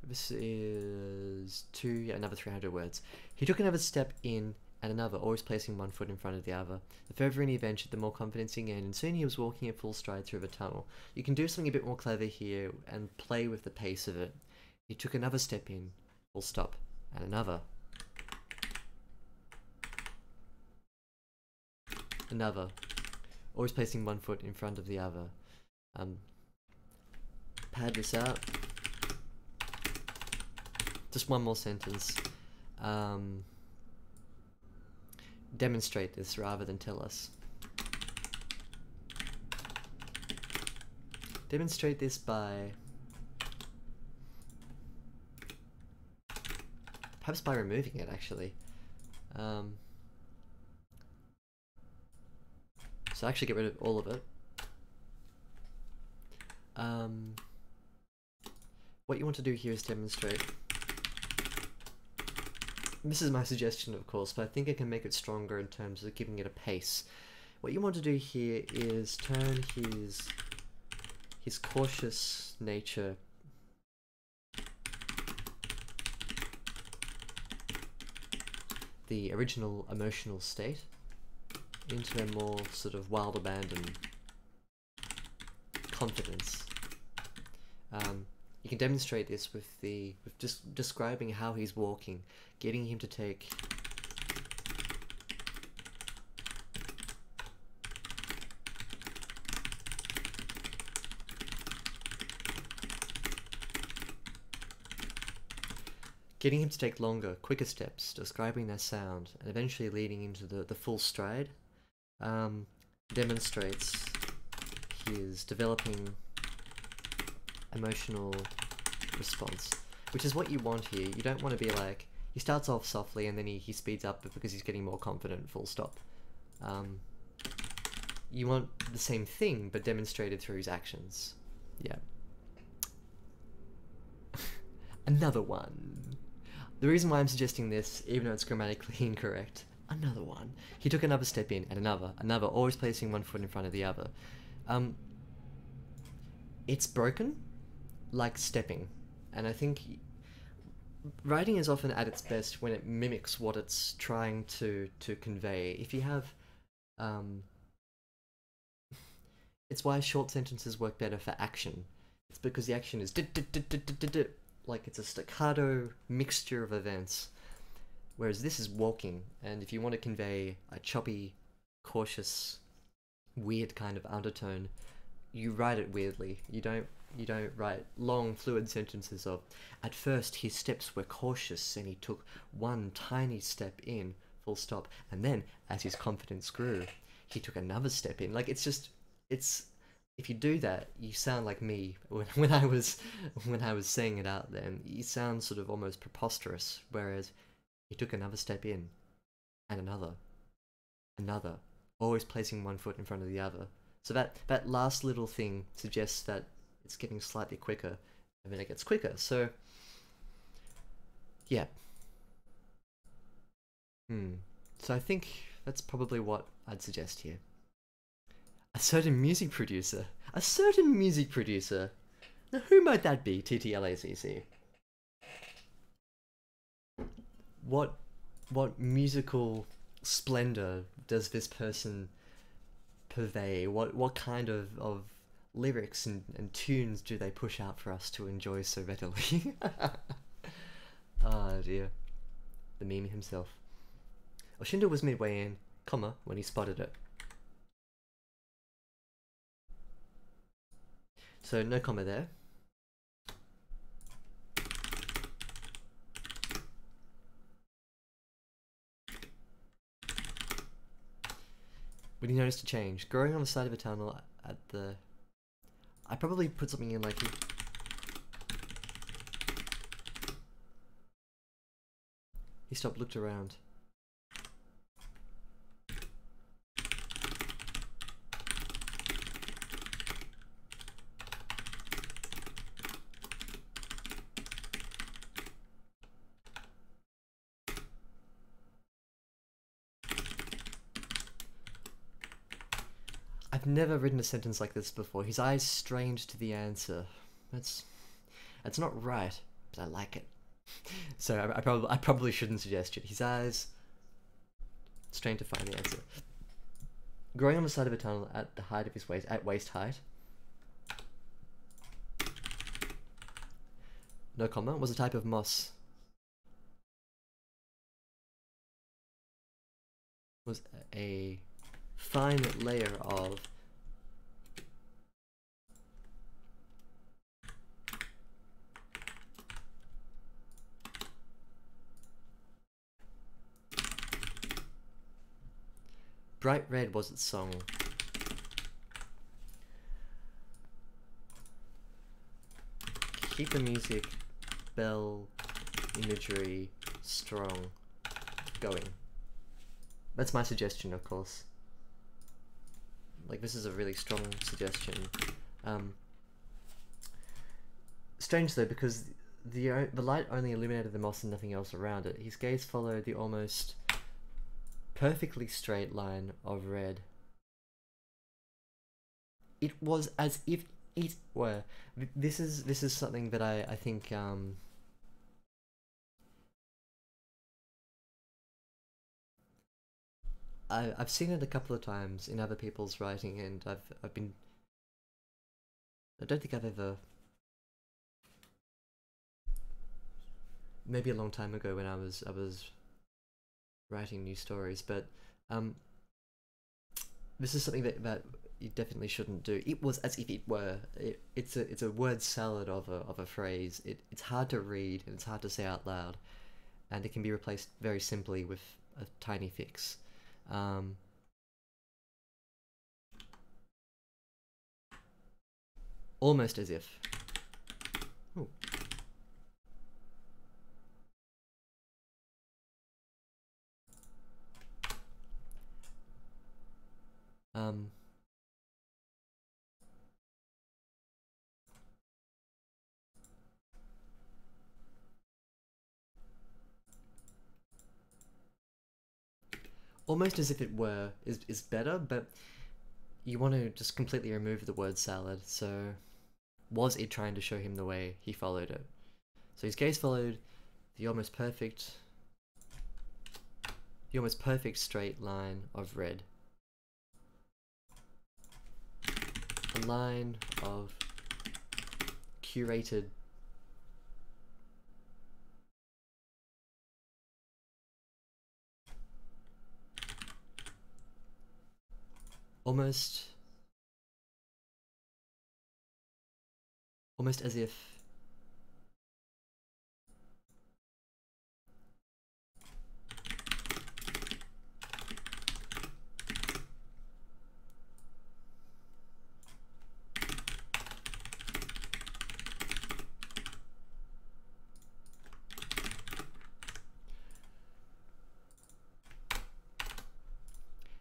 This is another 300 words. He took another step in and another, always placing one foot in front of the other. The further in he ventured, the more confidence he gained, and soon he was walking at full stride through the tunnel. You can do something a bit more clever here and play with the pace of it. He took another step in, full stop, and another. Another, always placing one foot in front of the other. Pad this out. Just one more sentence. Demonstrate this rather than tell us. Demonstrate this by... perhaps by removing it, actually. So actually get rid of all of it. What you want to do here is demonstrate. This is my suggestion, of course, but I think I can make it stronger in terms of giving it a pace. What you want to do here is turn his cautious nature the original emotional state into a more sort of wild abandon confidence. You can demonstrate this with just describing how he's walking, getting him to take longer, quicker steps, describing their sound, and eventually leading into the full stride. Demonstrates his developing emotional response, which is what you want here. You don't want to be like, he starts off softly and then he speeds up because he's getting more confident, full stop. You want the same thing, but demonstrated through his actions. Yeah. Another one. The reason why I'm suggesting this, even though it's grammatically incorrect, another one. He took another step in, and another, always placing one foot in front of the other. It's broken, like stepping, and I think writing is often at its best when it mimics what it's trying to convey. If you have, it's why short sentences work better for action. It's because the action is like it's a staccato mixture of events, whereas this is walking, and if you want to convey a choppy, cautious, weird kind of undertone, you write it weirdly. You don't write long, fluid sentences of, at first his steps were cautious and he took one tiny step in, full stop, and then, as his confidence grew, he took another step in. Like, if you do that, you sound like me when I was saying it out there, and you sound sort of almost preposterous, whereas he took another step in, and another, always placing one foot in front of the other. So that last little thing suggests that it's getting slightly quicker, and then it gets quicker. So, yeah. So I think that's probably what I'd suggest here. A certain music producer. A certain music producer. Now, who might that be, TTLACC? What musical splendor does this person purvey? What kind of lyrics and tunes do they push out for us to enjoy so readily? Oh dear. The meme himself. Oshindo was midway in, when he spotted it. So no comma there. When he noticed a change, growing on the side of a tunnel at the... I probably put something in like... He stopped, looked around. I've never written a sentence like this before. His eyes strained to the answer. That's not right, but I like it. So I probably shouldn't suggest it. His eyes strained to find the answer. Growing on the side of a tunnel at the height of his waist, at waist height. No comma, was a type of moss. Was a fine layer of bright red was its song. Keep the music, bell, imagery, strong, going. That's my suggestion, of course. Like, this is a really strong suggestion. Strange though, because the light only illuminated the moss and nothing else around it. His gaze followed the almost perfectly straight line of red. It was as if it were. This is something that I think I've seen it a couple of times in other people's writing, and I don't think I've ever, maybe a long time ago when I was writing new stories, but this is something that you definitely shouldn't do. It was as if it were. It's a word salad of a phrase. It's hard to read and it's hard to say out loud, and it can be replaced very simply with a tiny fix. Almost as if. Ooh. Almost as if it were is better, but you want to just completely remove the word salad. So, was it trying to show him the way? He followed it. So his gaze followed the almost perfect straight line of red. A line of curated almost as if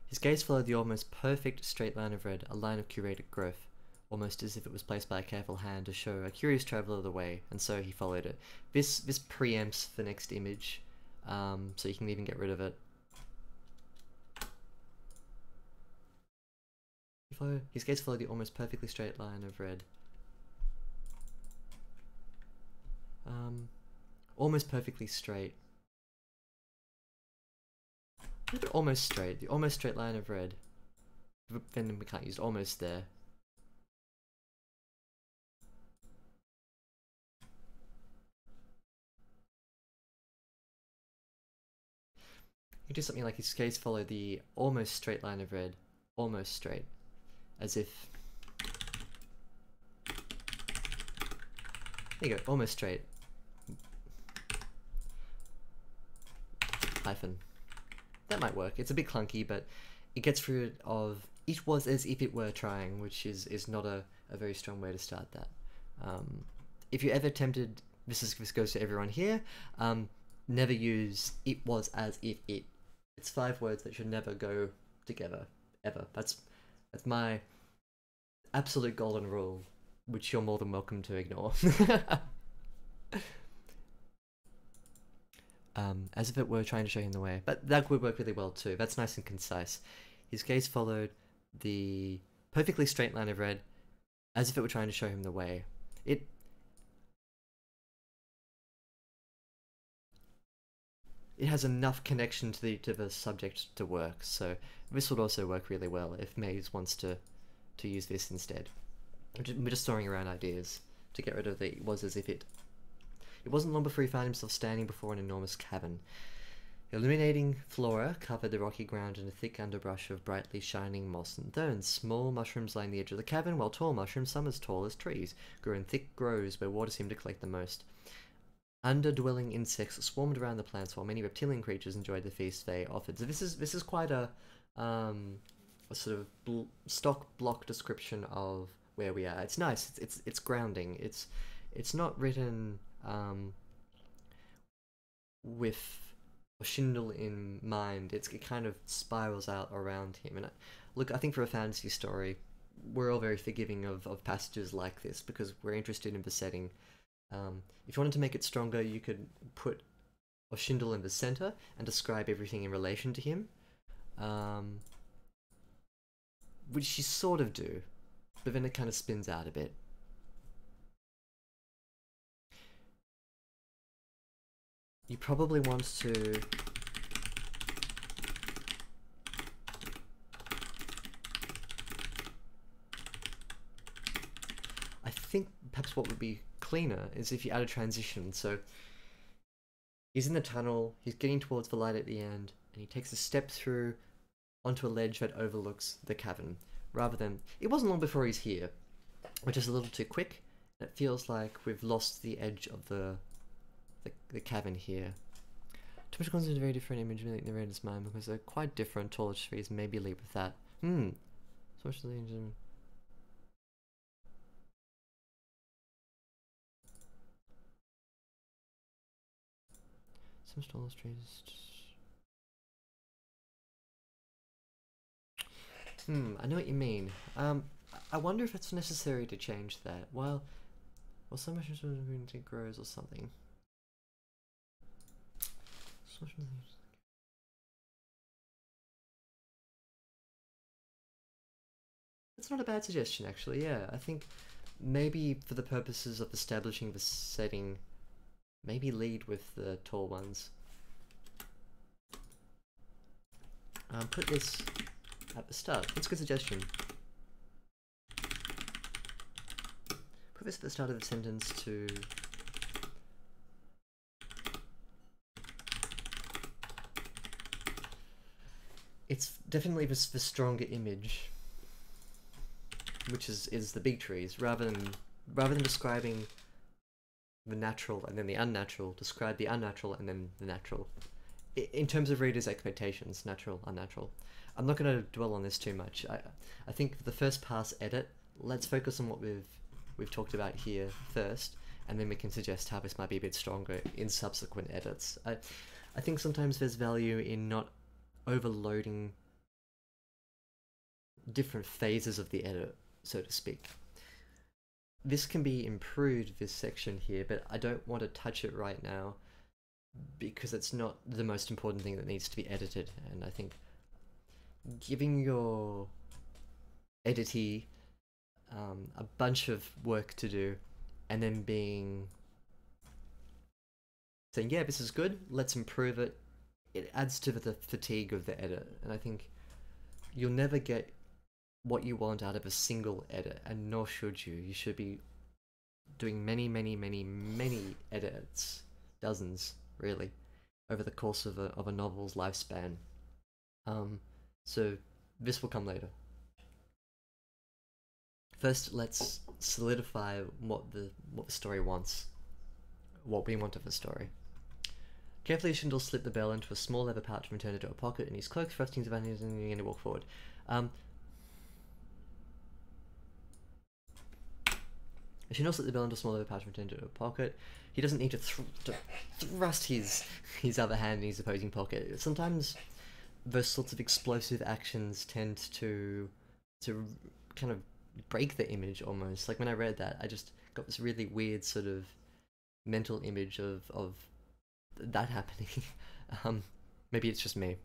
his gaze followed the almost perfect straight line of red, a line of curated growth, almost as if it was placed by a careful hand to show a curious traveller the way, and so he followed it. This preempts the next image, so you can even get rid of it. His gaze followed the almost perfectly straight line of red. Almost perfectly straight. Almost straight. The almost straight line of red. Then we can't use almost there. You do something like his gaze followed the almost straight line of red. Almost straight. As if... There you go, almost straight. Hyphen. That might work. It's a bit clunky, but it gets rid of it was as if it were trying, which is not a very strong way to start that. If you're ever tempted, this goes to everyone here, never use it was as if it. It's 5 words that should never go together, ever. That's my absolute golden rule, which you're more than welcome to ignore. As if it were trying to show him the way. But that would work really well too. That's nice and concise. His gaze followed the perfectly straight line of red, as if it were trying to show him the way. it has enough connection to the subject to work. So this would also work really well if Maiz wants to use this instead. We're just throwing around ideas to get rid of the "it was as if it." It wasn't long before he found himself standing before an enormous cavern. Illuminating flora covered the rocky ground in a thick underbrush of brightly shining moss and ferns. Small mushrooms lined the edge of the cavern, while tall mushrooms, some as tall as trees, grew in thick groves where water seemed to collect the most. Underdwelling insects swarmed around the plants, while many reptilian creatures enjoyed the feast they offered. So this is quite a sort of stock block description of where we are. It's nice. It's grounding. It's not written with Schindel in mind. It kind of spirals out around him. And look, I think for a fantasy story, we're all very forgiving of passages like this because we're interested in the setting. If you wanted to make it stronger, you could put Schindel in the center and describe everything in relation to him, which you sort of do, but then it kind of spins out a bit. You probably want to I think perhaps what would be cleaner is if you add a transition. So he's in the tunnel, he's getting towards the light at the end, and he takes a step through onto a ledge that overlooks the cavern, rather than it wasn't long before he's here, which is a little too quick. It feels like we've lost the edge of the cavern here. Too much concept is a very different image in the narrator's mind because they're quite different. Taller trees, maybe lead with that. So much the engine. Some taller trees. I know what you mean. I wonder if it's necessary to change that. Well, so much it grows or something. That's not a bad suggestion, actually. Yeah, I think maybe for the purposes of establishing the setting, maybe lead with the tall ones. Put this at the start. That's a good suggestion. Put this at the start of the sentence to it's definitely the stronger image, which is the big trees, rather than describing the natural and then the unnatural. Describe the unnatural and then the natural. In terms of readers' expectations, natural, unnatural. I'm not going to dwell on this too much. I think for the first pass edit, let's focus on what we've talked about here first, and then we can suggest how this might be a bit stronger in subsequent edits. I think sometimes there's value in not overloading different phases of the edit, so to speak. This can be improved, this section here, but I don't want to touch it right now because it's not the most important thing that needs to be edited, and I think giving your editee a bunch of work to do and then saying, yeah, this is good, let's improve it, it adds to the fatigue of the edit. And I think you'll never get what you want out of a single edit, and nor should you. You should be doing many edits, dozens really, over the course of a novel's lifespan. So this will come later. First, let's solidify what the story wants, what we want of the story. Carefully, Schindel slipped the bell into a small leather pouch and turned it into a pocket in his cloak, thrusting his advantage and to walk forward. Schindel slipped the bell into a small leather pouch and turned it into a pocket. He doesn't need to thrust his other hand in his opposing pocket. Sometimes those sorts of explosive actions tend to kind of break the image almost. Like when I read that, I just got this really weird sort of mental image of that happening. Maybe it's just me,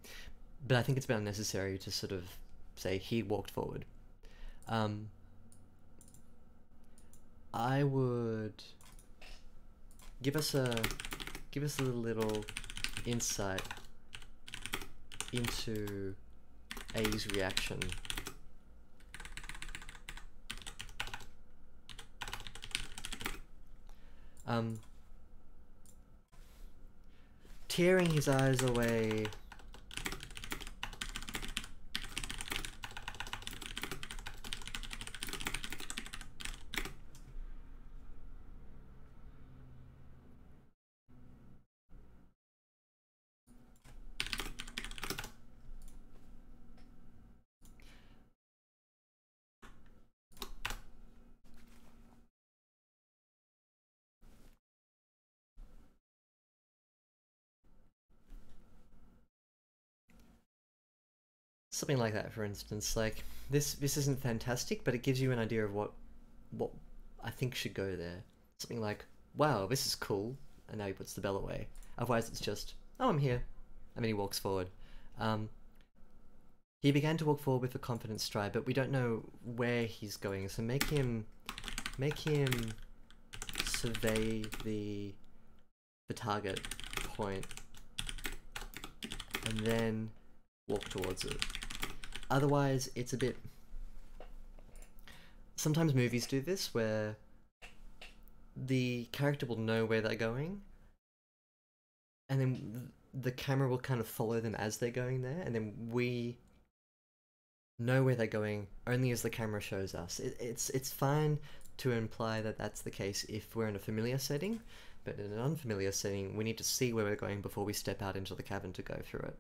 but I think it's been unnecessary to sort of say he walked forward. I would give us a little insight into A's reaction. Tearing his eyes away. Something like that, for instance. Like this isn't fantastic, but it gives you an idea of what I think should go there. Something like, wow, this is cool, and now he puts the bell away. Otherwise it's just, oh, I'm here. And then he walks forward. He began to walk forward with a confident stride, but we don't know where he's going, so make him survey the target point and then walk towards it. Otherwise, it's a bit... Sometimes movies do this, where the character will know where they're going, and then the camera will kind of follow them as they're going there, and then we know where they're going only as the camera shows us. It's fine to imply that that's the case if we're in a familiar setting, but in an unfamiliar setting, we need to see where we're going before we step out into the cavern to go through it.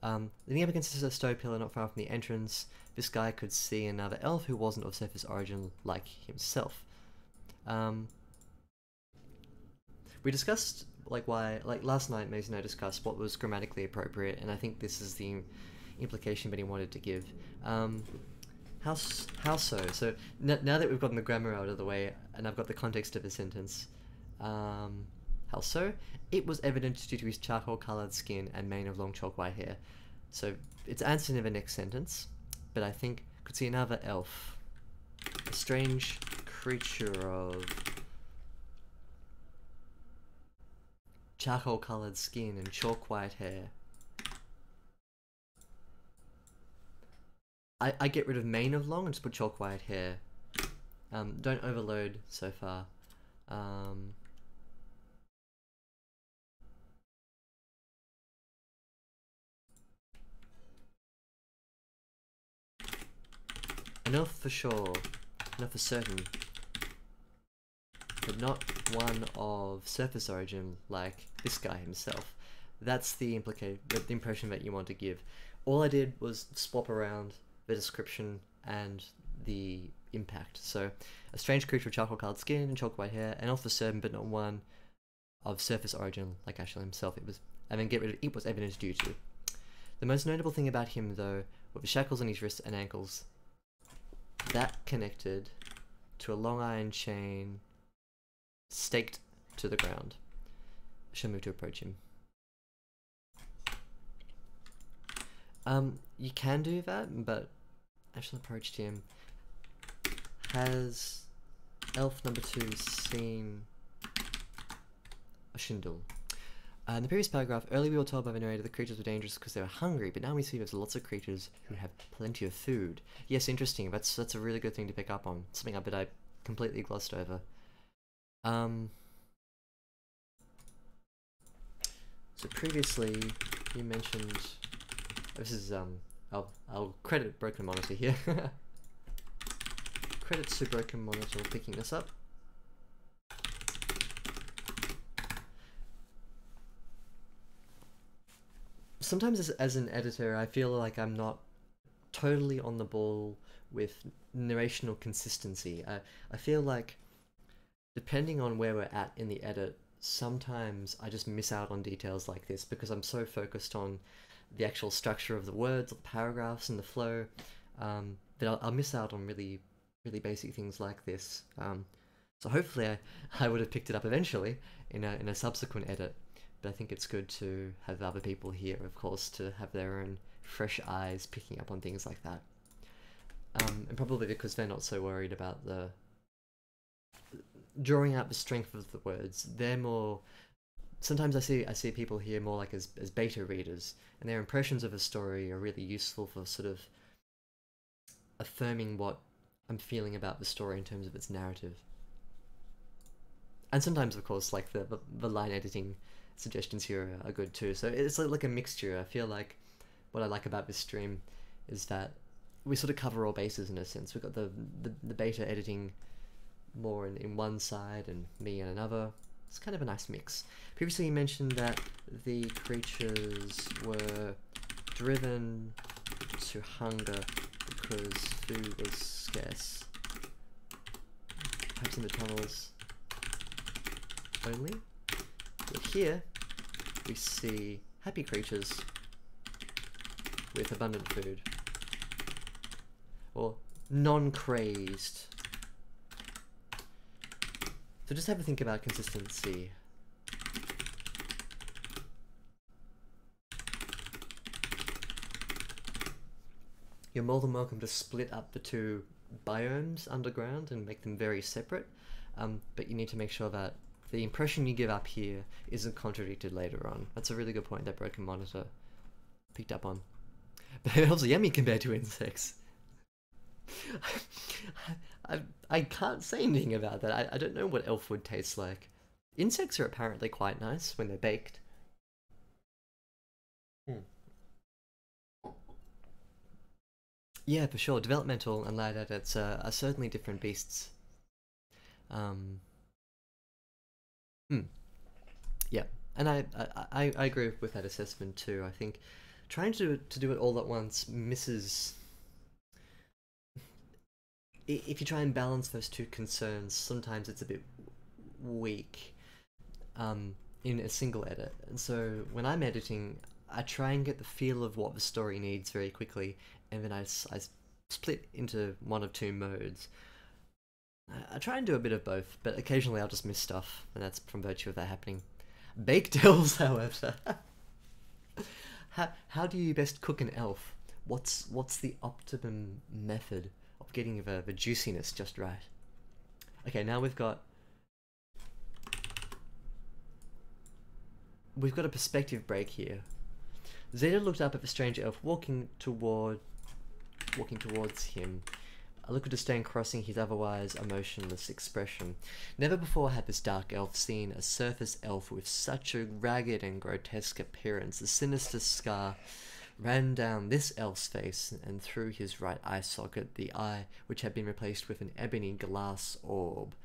The nearby consists of a stone pillar not far from the entrance. This guy could see another elf who wasn't of surface origin like himself. We discussed why last night Maiz and I discussed what was grammatically appropriate, and I think this is the implication that he wanted to give. How so? So now that we've gotten the grammar out of the way and I've got the context of the sentence, how so? It was evident due to his charcoal-coloured skin and mane of long chalk white hair. So it's answered in the next sentence, but I think could see another elf, a strange creature of charcoal-coloured skin and chalk white hair. I get rid of mane of long and just put chalk white hair. Don't overload so far. An elf for sure, an elf for certain, but not one of surface origin like this guy himself. That's the impression that you want to give. All I did was swap around the description and the impact. So, a strange creature with charcoal-coloured skin and chalk white hair, an elf for certain, but not one of surface origin like Ashley himself. And then get rid of it was evidence due to. The most notable thing about him, though, were the shackles on his wrists and ankles. That connected to a long iron chain staked to the ground. I shall move to approach him. You can do that, but I shall approach him. Has elf number 2 seen a Schindel? In the previous paragraph, earlier we were told by the narrator the creatures were dangerous because they were hungry, but now we see there's lots of creatures who have plenty of food. Yes, interesting. That's a really good thing to pick up on. Something I bet I completely glossed over. So previously you mentioned this is I'll credit Broken Monitor here. Credit to Broken Monitor for picking this up. Sometimes as an editor, I feel like I'm not totally on the ball with narrational consistency. I feel like depending on where we're at in the edit, sometimes I just miss out on details like this because I'm so focused on the actual structure of the words, or the paragraphs, and the flow, that I'll miss out on really basic things like this. So hopefully I would have picked it up eventually in a subsequent edit. But I think it's good to have other people here, of course, to have their own fresh eyes picking up on things like that. And probably because they're not so worried about the drawing out the strength of the words. They're more sometimes I see people here more like as beta readers, and their impressions of a story are really useful for sort of affirming what I'm feeling about the story in terms of its narrative. And sometimes, of course, like the line editing suggestions here are good too. So it's like a mixture. I feel like what I like about this stream is that we sort of cover all bases in a sense. We've got the beta editing more in one side and me in another. It's kind of a nice mix. Previously you mentioned that the creatures were driven to hunger because food was scarce. Perhaps in the tunnels only. But here we see happy creatures with abundant food. Or non-crazed. So just have a think about consistency. You're more than welcome to split up the two biomes underground and make them very separate, but you need to make sure that the impression you give up here isn't contradicted later on. That's a really good point that Broken Monitor picked up on. But elves are yummy compared to insects. I can't say anything about that. I don't know what elf food tastes like. Insects are apparently quite nice when they're baked. Yeah, for sure. Developmental and lad edits are certainly different beasts. Yeah, and I agree with that assessment too. I think trying to do it all at once misses. If you try and balance those two concerns, sometimes it's a bit weak in a single edit. And so when I'm editing, I try and get the feel of what the story needs very quickly, and then I split into one of two modes. I try and do a bit of both, but occasionally I'll just miss stuff, and that's from virtue of that happening. Baked elves, however. How do you best cook an elf? What's the optimum method of getting the juiciness just right? Okay, now we've got a perspective break here. Zeta looked up at the strange elf walking towards him. I looked at Disdain crossing his otherwise emotionless expression. Never before had this dark elf seen a surface elf with such a ragged and grotesque appearance. A sinister scar ran down this elf's face and through his right eye socket, the eye which had been replaced with an ebony glass orb.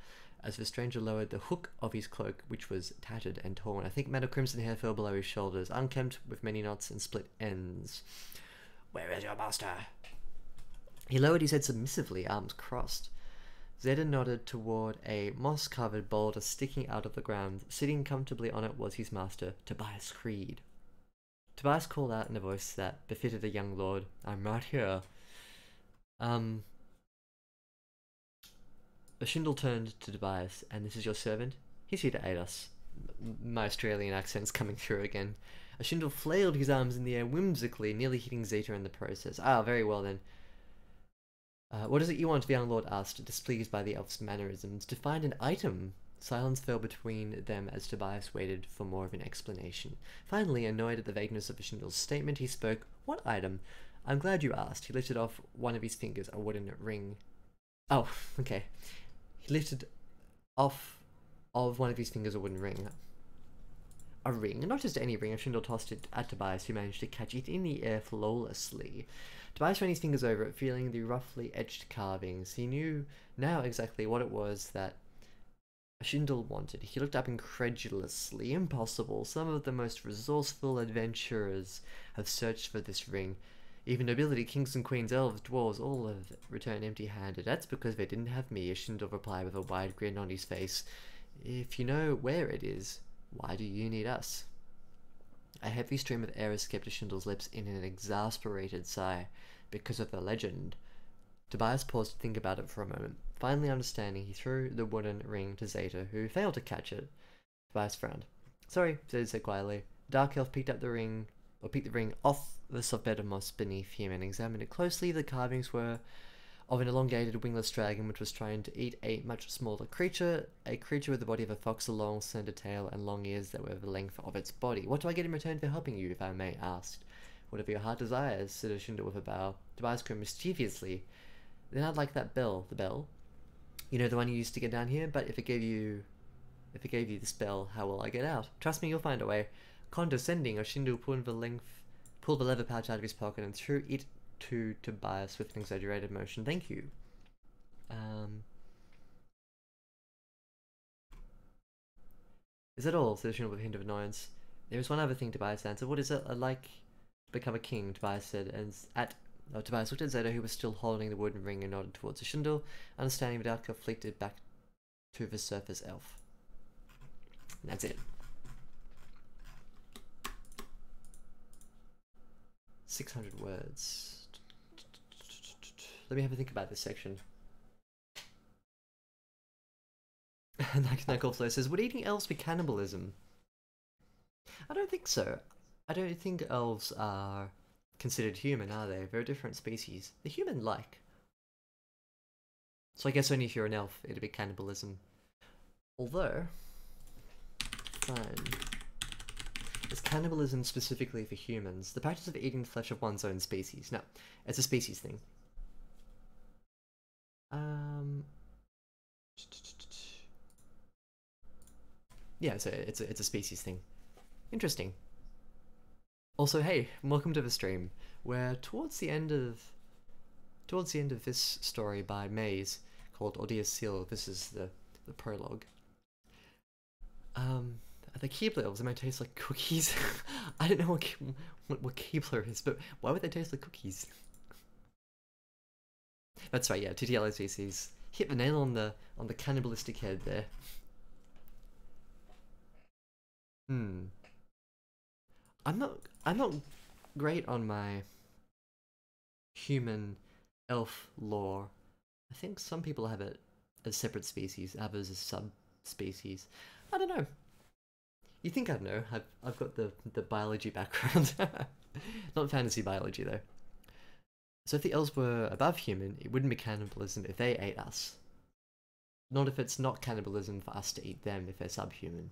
As the stranger lowered the hook of his cloak, which was tattered and torn, a thick mat of crimson hair fell below his shoulders, unkempt with many knots and split ends. "Where is your master?" He lowered his head submissively, arms crossed. Zeta nodded toward a moss-covered boulder sticking out of the ground. Sitting comfortably on it was his master, Tobias Creed. Tobias called out in a voice that befitted a young lord, "I'm right here." Ashindle turned to Tobias, "And this is your servant? He's here to aid us." My Australian accent's coming through again. Ashindle flailed his arms in the air whimsically, nearly hitting Zeta in the process. "Ah, very well then. What is it you want?" the young lord asked, displeased by the elf's mannerisms. "To find an item." Silence fell between them as Tobias waited for more of an explanation. Finally, annoyed at the vagueness of Ashindle's statement, he spoke. "What item?" "I'm glad you asked." He lifted off one of his fingers, a wooden ring. Oh, okay. He lifted off of one of his fingers a wooden ring. A ring? Not just any ring. Ashindle tossed it at Tobias, who managed to catch it in the air flawlessly. Tobias ran his fingers over it, feeling the roughly etched carvings. He knew now exactly what it was that Ashindle wanted. He looked up incredulously. "Impossible. Some of the most resourceful adventurers have searched for this ring. Even nobility, kings and queens, elves, dwarves, all have returned empty-handed. That's because they didn't have me," Ashindle replied with a wide grin on his face. "If you know where it is, why do you need us?" A heavy stream of air escaped Ashindle's lips in an exasperated sigh. "Because of the legend." Tobias paused to think about it for a moment. Finally understanding, he threw the wooden ring to Zeta, who failed to catch it. Tobias frowned. "Sorry," Zeta said quietly. Dark Elf picked the ring off the soft bed of moss beneath him and examined it closely. The carvings were of an elongated wingless dragon which was trying to eat a much smaller creature, a creature with the body of a fox, a long slender tail, and long ears that were the length of its body. What do I get in return for helping you, if I may ask? Whatever your heart desires, said Ashinda with a bow. Tobias grinned mischievously. Then I'd like that bell. The bell? You know, the one you used to get down here? But if it gave you this bell, how will I get out? Trust me, you'll find a way. Condescending, Ashinda pulled the leather pouch out of his pocket and threw it to Tobias with an exaggerated motion. Thank you. Is that all? Said Ashinda with a hint of annoyance. There is one other thing, Tobias answered. What is it? I'd like to become a king, Tobias said, and Tobias looked at Zeta, who was still holding the wooden ring, and nodded towards Ashindle, understanding without conflict it back to the surface elf. And that's it. 600 words. Let me have a think about this section. Knuckleflow says, would eating elves be cannibalism? I don't think so. I don't think elves are considered human, are they? They're a different species. They're human-like. So I guess only if you're an elf, it'd be cannibalism. Although, fine. Is cannibalism specifically for humans? The practice of eating the flesh of one's own species. No, it's a species thing. Yeah, it's a species thing. Interesting. Also, hey, welcome to the stream. We're towards the end of this story by Maiz called Audea's Seal. This is the prologue. The Keebler elves, they might taste like cookies. I don't know what Keebler is, but why would they taste like cookies? That's right, yeah, TTLSVCs. Hit the nail on the cannibalistic head there. I'm not great on my human elf lore. I think some people have it as separate species, others as subspecies. I don't know. You think I'd know? I've got the biology background. Not fantasy biology though. So if the elves were above human, it wouldn't be cannibalism if they ate us. Not if it's not cannibalism for us to eat them if they're subhuman.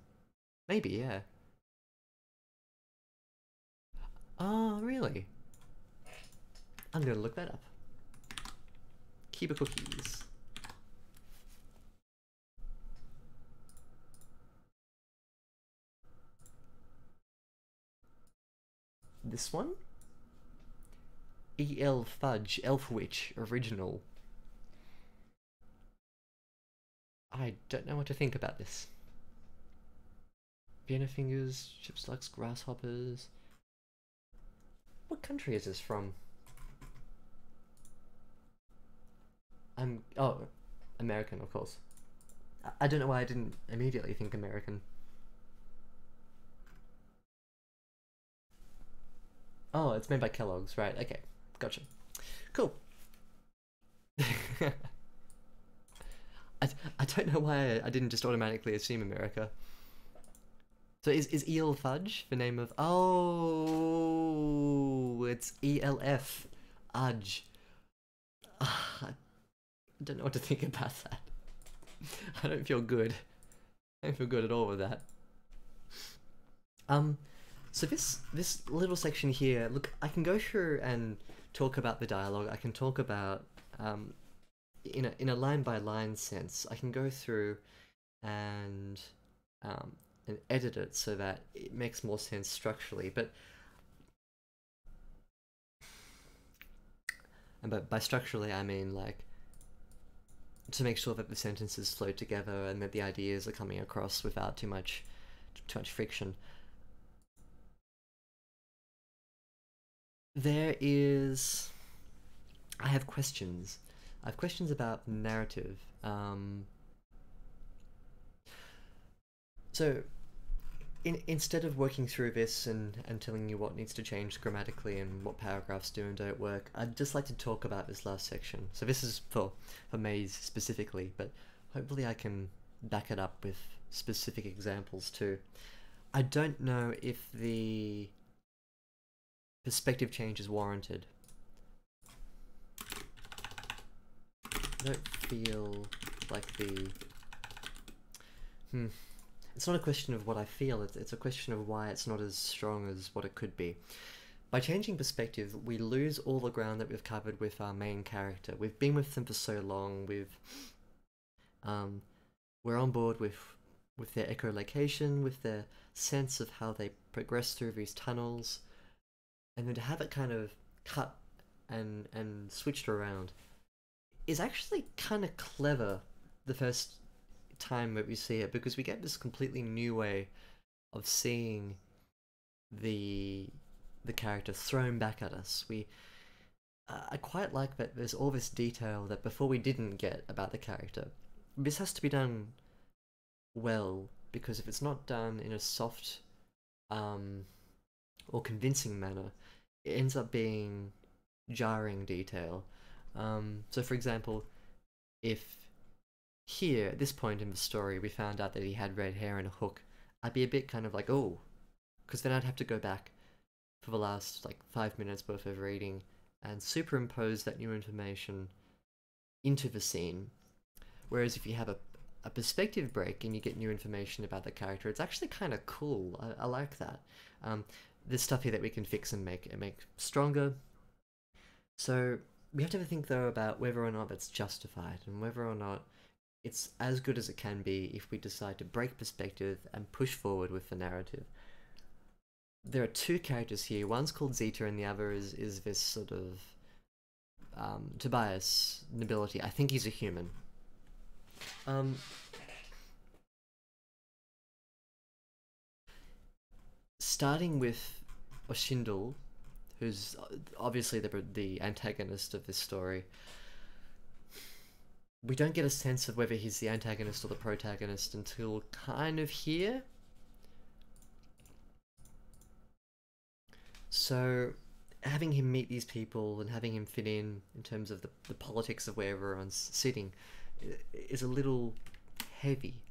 Maybe, yeah. Oh, really? I'm gonna look that up. Keeper cookies. This one? E.L. Fudge, Elf Witch, original. I don't know what to think about this. Vienna fingers, chipslucks, grasshoppers. What country is this from? Oh, American, of course. I don't know why I didn't immediately think American. Oh, it's made by Kellogg's, right, okay. Gotcha. Cool. I don't know why I didn't just automatically assume America. So is Eel Fudge the name of... Oh, it's ELF. Udge. I don't know what to think about that. I don't feel good. I don't feel good at all with that. So this little section here, look, I can go through and talk about the dialogue. I can talk about in a line by line sense. I can go through and edit it so that it makes more sense structurally. But by structurally, I mean like to make sure that the sentences flow together and that the ideas are coming across without too much friction. I have questions. I have questions about narrative. So, instead of working through this and telling you what needs to change grammatically and what paragraphs do and don't work, I'd just like to talk about this last section. So this is for Maiz specifically, but hopefully I can back it up with specific examples too. I don't know if the perspective change is warranted. I don't feel like the... It's not a question of what I feel, it's a question of why it's not as strong as what it could be. By changing perspective, we lose all the ground that we've covered with our main character. We've been with them for so long, we're on board with their echolocation, with their sense of how they progress through these tunnels, and then to have it kind of cut and switched around is actually kind of clever the first time that we see it, because we get this completely new way of seeing the character thrown back at us. I quite like that there's all this detail that before we didn't get about the character. This has to be done well, because if it's not done in a soft or convincing manner, it ends up being jarring detail. So for example, if here, at this point in the story, we found out that he had red hair and a hook, I'd be a bit kind of like, oh, because then I'd have to go back for the last like 5 minutes worth of reading and superimpose that new information into the scene. Whereas if you have a perspective break and you get new information about the character, it's actually kind of cool. I like that. There's stuff here that we can fix and make stronger. So we have to think though about whether or not that's justified, and whether or not it's as good as it can be if we decide to break perspective and push forward with the narrative. There are two characters here. One's called Zeta and the other is this sort of Tobias nobility. I think he's a human. Starting with Oshindel, who's obviously the antagonist of this story. We don't get a sense of whether he's the antagonist or the protagonist until kind of here. So having him meet these people and having him fit in terms of the politics of where everyone's sitting is a little heavy.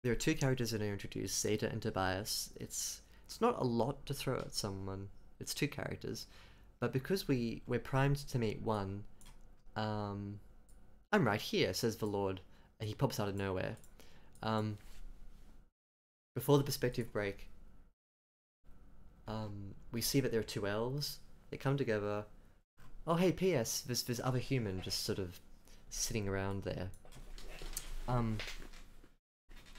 There are two characters that are introduced, Zeta and Tobias. It's not a lot to throw at someone. It's two characters. But because we're primed to meet one, I'm right here, says the Lord, and he pops out of nowhere. Before the perspective break, we see that there are two elves. They come together. Oh, hey, P.S. There's other human just sort of sitting around there.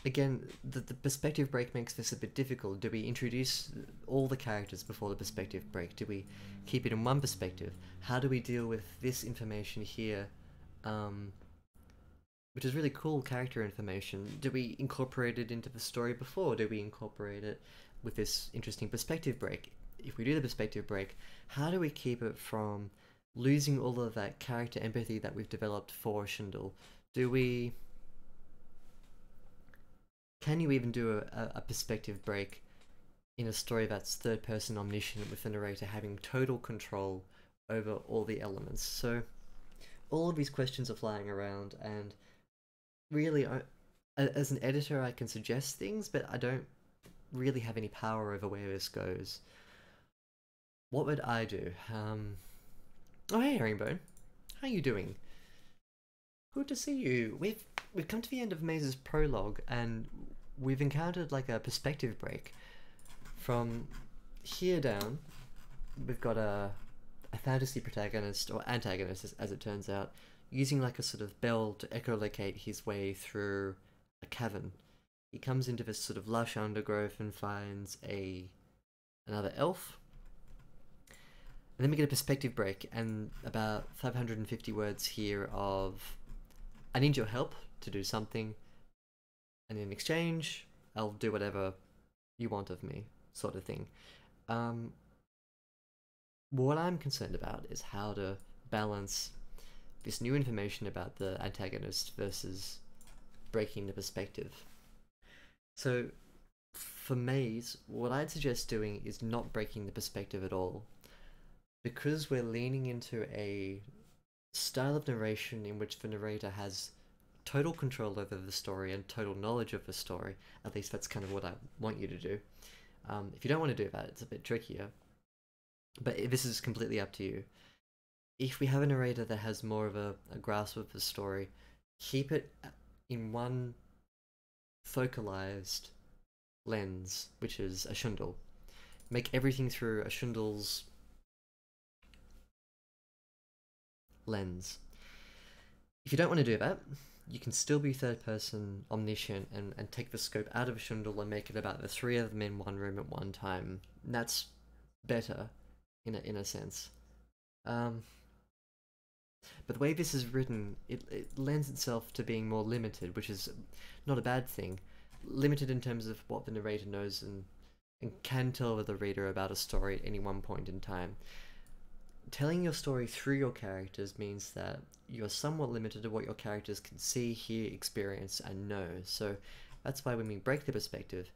Again, the perspective break makes this a bit difficult. Do we introduce all the characters before the perspective break? Do we keep it in one perspective? How do we deal with this information here, which is really cool character information? Do we incorporate it into the story before? Do we incorporate it with this interesting perspective break? If we do the perspective break, how do we keep it from losing all of that character empathy that we've developed for Schindel? Can you even do a perspective break in a story that's third person omniscient with the narrator having total control over all the elements? So all of these questions are flying around, and really as an editor I can suggest things, but I don't really have any power over where this goes. What would I do? Oh hey Herringbone, how you doing? Good to see you. We've come to the end of Maiz's prologue, and we've encountered like a perspective break. From here down, we've got a fantasy protagonist, or antagonist as it turns out, using like a sort of bell to echolocate his way through a cavern. He comes into this sort of lush undergrowth and finds another elf. And then we get a perspective break and about 550 words here of, I need your help to do something, and in exchange, I'll do whatever you want of me, sort of thing. What I'm concerned about is how to balance this new information about the antagonist versus breaking the perspective. So, for Maiz, what I'd suggest doing is not breaking the perspective at all. Because we're leaning into a style of narration in which the narrator has total control over the story and total knowledge of the story, at least that's kind of what I want you to do. If you don't want to do that, it's a bit trickier. But this is completely up to you. if we have a narrator that has more of a grasp of the story, keep it in one focalized lens, which is a shundle. Make everything through a shundle's lens. If you don't want to do that, you can still be third person omniscient and take the scope out of a shundle and make it about the three of them in one room at one time. And that's better, in a sense. But the way this is written, it lends itself to being more limited, which is not a bad thing. Limited in terms of what the narrator knows and can tell the reader about a story at any one point in time. Telling your story through your characters means that you're somewhat limited to what your characters can see, hear, experience, and know. So that's why when we break the perspective,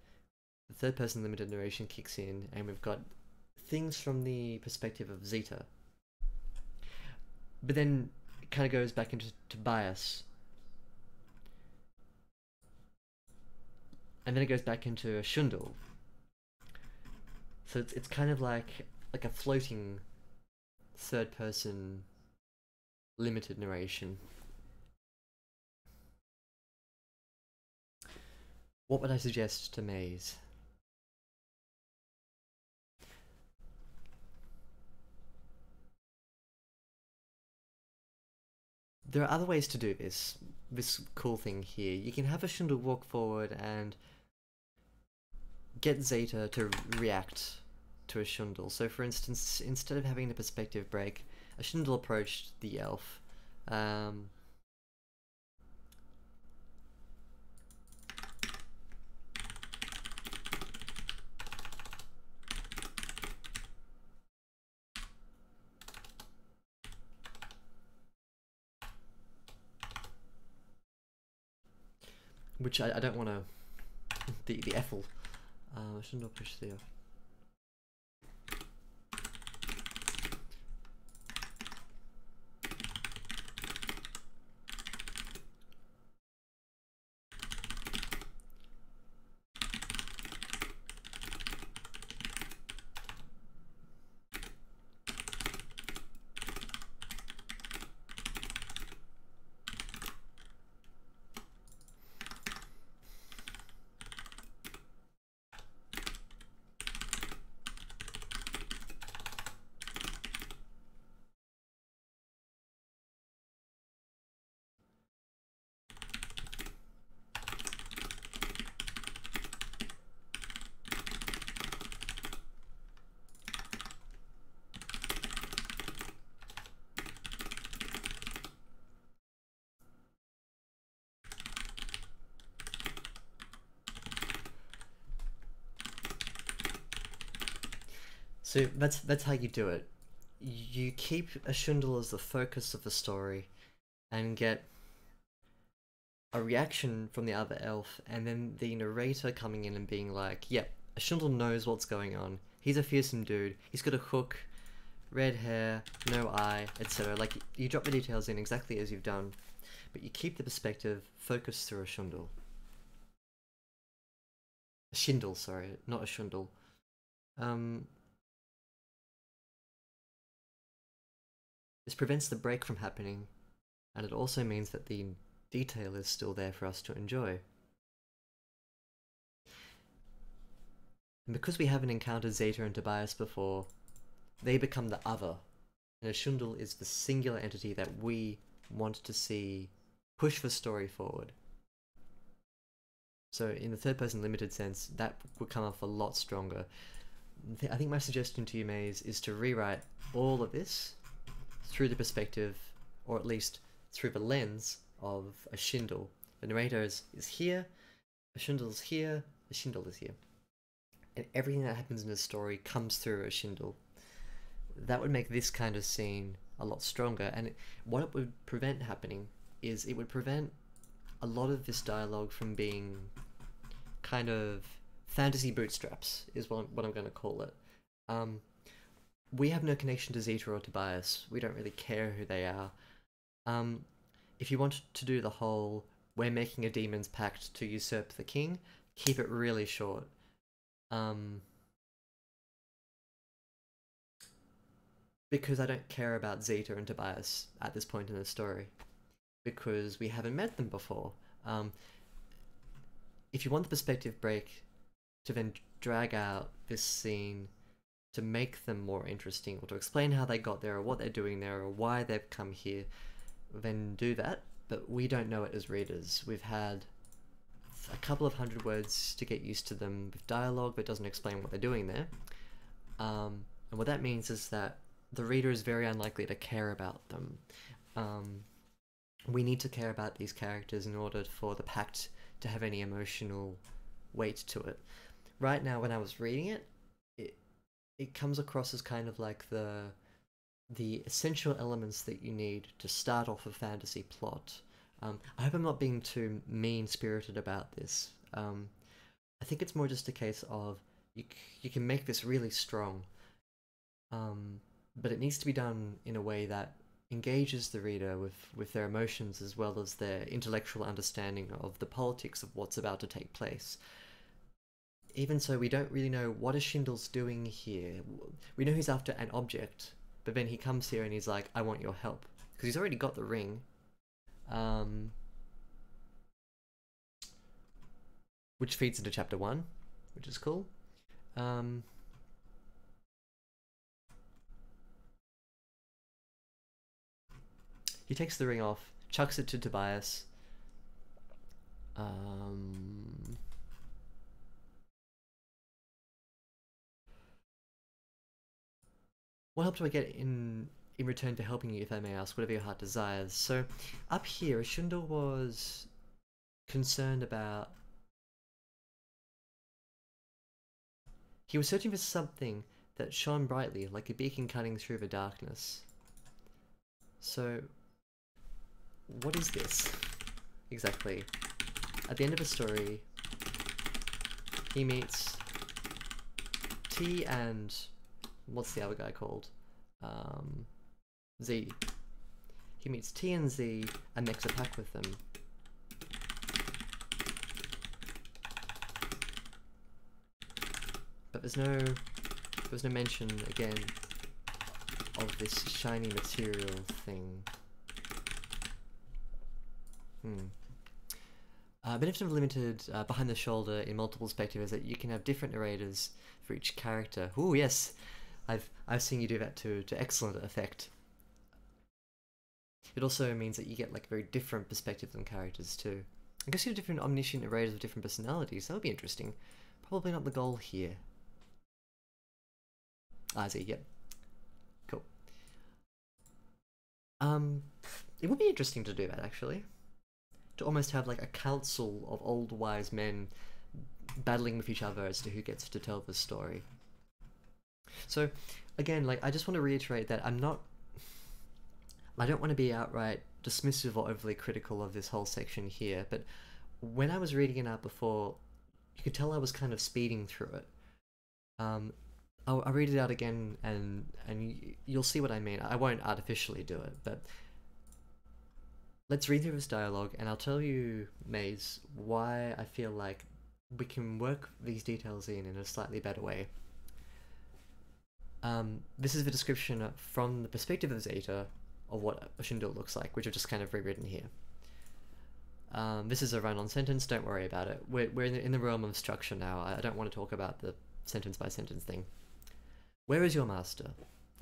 the third person limited narration kicks in, and we've got things from the perspective of Zeta. But then it kind of goes back into bias. And then it goes back into a shundle. So it's kind of like a floating third person limited narration. What would I suggest to Maiz? There are other ways to do this cool thing here. You can have a shundle walk forward and get Zeta to react to a shundle. So for instance, instead of having the perspective break, a shundle approached the elf. Which I don't want to... The Ethel. Shundle push the elf. So that's how you do it. You keep a shundle as the focus of the story and get a reaction from the other elf, and then the narrator coming in and being like, yep, a shundle knows what's going on. He's a fearsome dude. He's got a hook, red hair, no eye, etc. Like, you drop the details in exactly as you've done, but you keep the perspective focused through a shundle. A shindle, sorry, not a shundle. This prevents the break from happening, and it also means that the detail is still there for us to enjoy. And because we haven't encountered Zeta and Tobias before, they become the other, and a shundle is the singular entity that we want to see push the story forward. So in the third person limited sense, that would come off a lot stronger. I think my suggestion to you, Maiz, is to rewrite all of this through the perspective, or at least through the lens, of a shindle. The narrator is here, a shindle is here, a shindle is here. And everything that happens in the story comes through a shindle. That would make this kind of scene a lot stronger, and what it would prevent happening is it would prevent a lot of this dialogue from being kind of fantasy bootstraps, is what I'm going to call it. We have no connection to Zeta or Tobias. We don't really care who they are. If you want to do the whole, we're making a demon's pact to usurp the king, keep it really short. because I don't care about Zeta and Tobias at this point in the story, because we haven't met them before. If you want the perspective break to then drag out this scene to make them more interesting, or to explain how they got there, or what they're doing there, or why they've come here, then do that. But we don't know it as readers. We've had a couple of 100 words to get used to them with dialogue, but it doesn't explain what they're doing there. And what that means is that the reader is very unlikely to care about them. We need to care about these characters in order for the pact to have any emotional weight to it. Right now, when I was reading it, it comes across as kind of like the essential elements that you need to start off a fantasy plot. I hope I'm not being too mean-spirited about this. I think it's more just a case of you can make this really strong, but it needs to be done in a way that engages the reader with their emotions as well as their intellectual understanding of the politics of what's about to take place. Even so, we don't really know what Ashindle's doing here. We know he's after an object, but then he comes here and he's like, I want your help. Because he's already got the ring. Which feeds into chapter 1, which is cool. He takes the ring off, chucks it to Tobias. What help do I get in return for helping you, if I may ask? Whatever your heart desires. So, up here, Ashindle was concerned about... He was searching for something that shone brightly, like a beacon cutting through the darkness. So, what is this? Exactly. At the end of the story, he meets T and... what's the other guy called? Z. He meets T and Z and makes a pact with them. But there's no mention again of this shiny material thing. Benefit of limited behind the shoulder in multiple perspectives is that you can have different narrators for each character. Ooh, yes, I've seen you do that to excellent effect. It also means that you get like very different perspectives on characters too. I guess you have different omniscient narrators with different personalities. That would be interesting. Probably not the goal here. I see. Yep. Cool. It would be interesting to do that actually. To almost have like a council of old wise men battling with each other as to who gets to tell the story. So, again, like, I just want to reiterate that I don't want to be outright dismissive or overly critical of this whole section here, but when I was reading it out before, you could tell I was kind of speeding through it. I'll read it out again, and you'll see what I mean. I won't artificially do it, but let's read through this dialogue, and I'll tell you, Maiz, why I feel like we can work these details in a slightly better way. This is the description from the perspective of Zeta of what Ashindle looks like, which I've just kind of rewritten here. This is a run-on sentence, don't worry about it. We're in the realm of structure now. I don't want to talk about the sentence-by-sentence thing. Where is your master?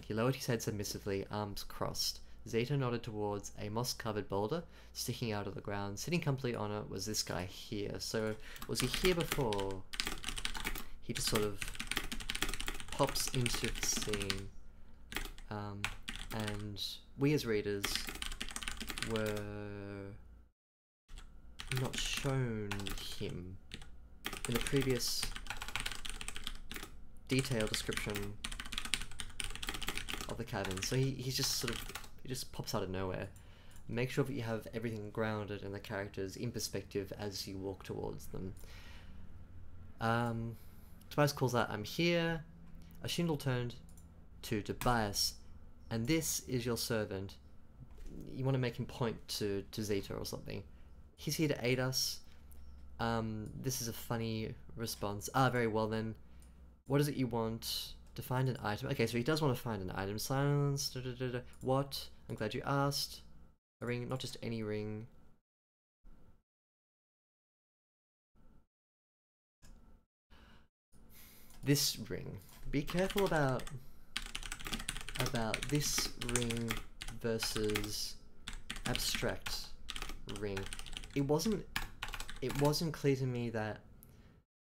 He lowered his head submissively, arms crossed. Zeta nodded towards a moss-covered boulder sticking out of the ground. Sitting comfortably on it was this guy here. So, was he here before? He just sort of pops into the scene. And we as readers were not shown him in the previous detailed description of the cabin. So he's just sort of, he just pops out of nowhere. Make sure that you have everything grounded and the characters in perspective as you walk towards them. Tobias calls out, I'm here. Ashindle turned to Tobias, and this is your servant. You want to make him point to Zeta or something. He's here to aid us. This is a funny response. Very well then. What is it you want? To find an item. Okay, so he does want to find an item. Silence. Da, da, da, da. What? I'm glad you asked. A ring, not just any ring. This ring. Be careful about this ring versus abstract ring. It wasn't clear to me that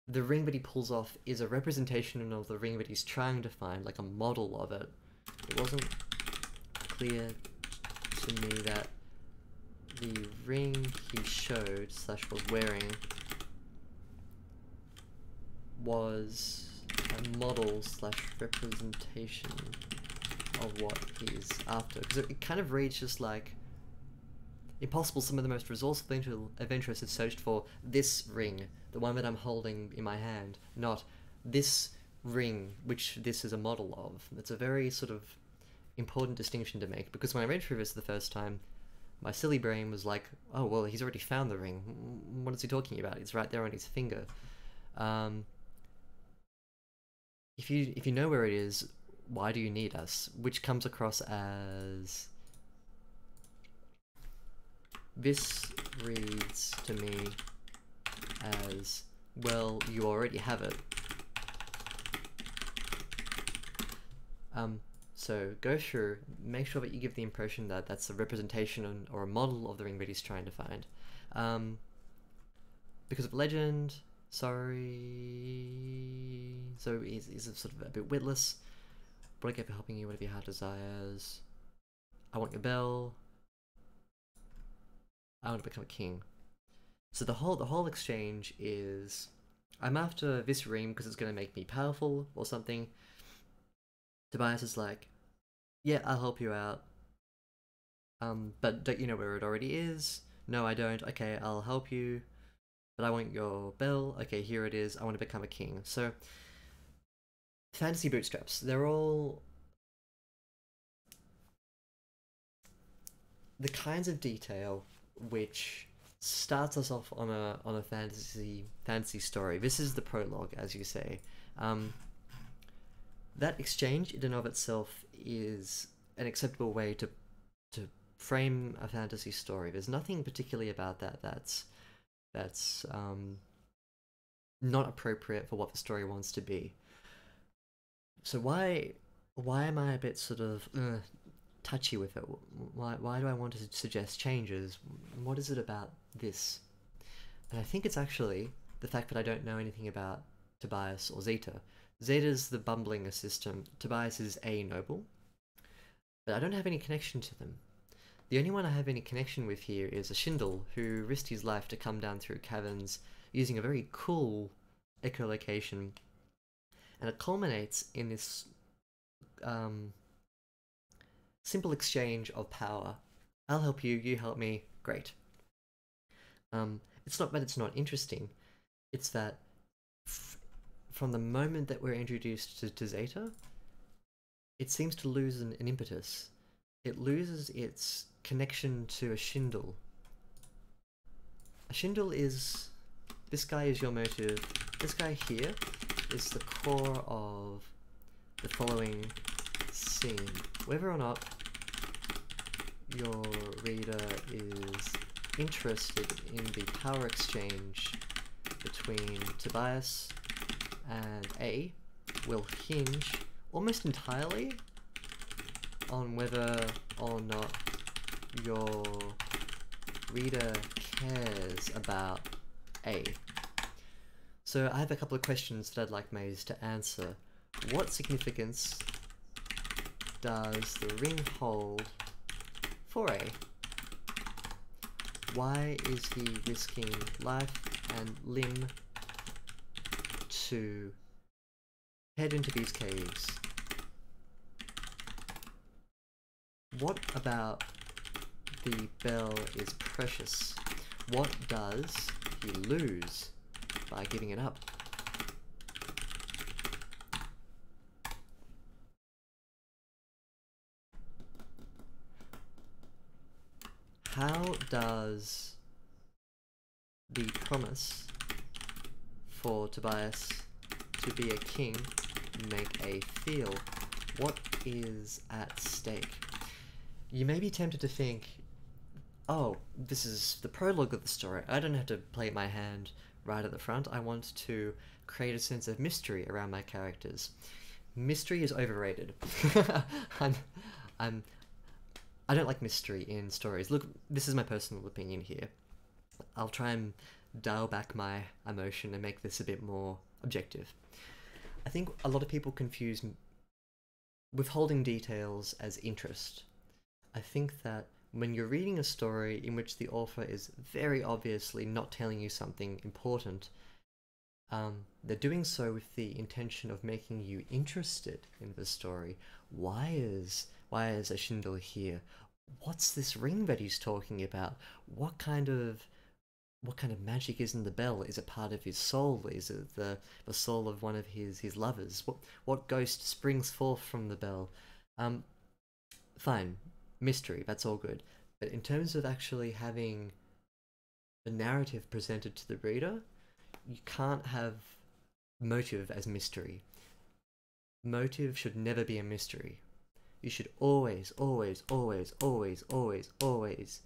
the ring that he pulls off is a representation of the ring that he's trying to find, like a model of it. It wasn't clear to me that the ring he showed / was wearing was a model / representation of what he's after. Because it kind of reads just like Impossible, some of the most resourceful adventurers have searched for this ring, the one that I'm holding in my hand, not this ring, which this is a model of. It's a very sort of important distinction to make, because when I read through this the first time, my silly brain was like, oh, well, he's already found the ring. What is he talking about? It's right there on his finger. If you know where it is, why do you need us? Which comes across as... This reads to me as, well, you already have it. So go through, make sure that you give the impression that that's a representation or a model of the ring that he's trying to find. Because of legend, sorry, so he's sort of a bit witless. What I get for helping you, whatever your heart desires. I want your bell. I want to become a king. So the whole exchange is, I'm after this ring because it's going to make me powerful or something. Tobias is like, yeah, I'll help you out. But don't you know where it already is? No, I don't. Okay, I'll help you. But I want your bell. Okay, here it is. I want to become a king. So, fantasy bootstraps. They're all the kinds of detail which starts us off on a fantasy story. This is the prologue, as you say. That exchange in and of itself is an acceptable way to frame a fantasy story. There's nothing particularly about that that's not appropriate for what the story wants to be. So why am I a bit sort of touchy with it? Why do I want to suggest changes? What is it about this? And I think it's actually the fact that I don't know anything about Tobias or Zeta. Zeta's the bumbling assistant, Tobias is a noble, but I don't have any connection to them. The only one I have any connection with here is a Shindle, who risked his life to come down through caverns using a very cool echolocation, and it culminates in this simple exchange of power. I'll help you, you help me, great. It's not that it's not interesting, it's that from the moment that we're introduced to Zeta, it seems to lose an impetus. It loses its connection to a Shindle. A Shindle is... this guy is your motive. This guy here is the core of the following scene. Whether or not your reader is interested in the power exchange between Tobias and A will hinge almost entirely on whether or not your reader cares about A. So I have a couple of questions that I'd like Maiz to answer. What significance does the ring hold for A? Why is he risking life and limb to head into these caves? What about the bell is precious? What does he lose by giving it up? How does the promise for Tobias to be a king make a feel. What is at stake? You may be tempted to think, oh, this is the prologue of the story. I don't have to play my hand right at the front. I want to create a sense of mystery around my characters. Mystery is overrated. I don't like mystery in stories. Look, this is my personal opinion here. I'll try and dial back my emotion and make this a bit more objective. I think a lot of people confuse withholding details as interest. I think that when you're reading a story in which the author is very obviously not telling you something important, they're doing so with the intention of making you interested in the story. Why is Ashindel here? What's this ring that he's talking about? What kind of magic is in the bell? Is it part of his soul? Is it the soul of one of his lovers? What ghost springs forth from the bell? Fine, mystery, that's all good. But in terms of actually having the narrative presented to the reader, you can't have motive as mystery. Motive should never be a mystery. You should always, always, always, always, always, always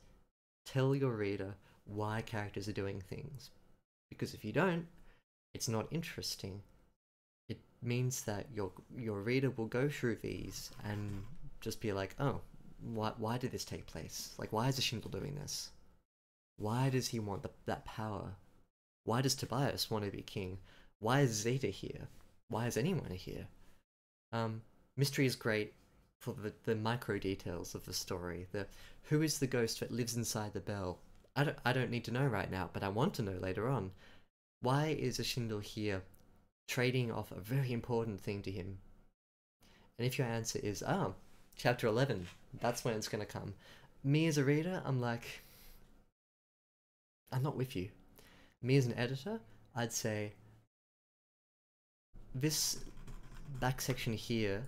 tell your reader why characters are doing things. Because if you don't, it's not interesting. It means that your reader will go through these and just be like, oh, why did this take place? Like, why is Ashindel doing this? Why does he want that power? Why does Tobias want to be king? Why is Zeta here? Why is anyone here? Mystery is great for the micro details of the story. Who is the ghost that lives inside the bell? I don't need to know right now, but I want to know later on. Why is Ashindel here trading off a very important thing to him? And if your answer is, oh, chapter 11, that's when it's going to come. Me as a reader, I'm like, I'm not with you. Me as an editor, I'd say, this back section here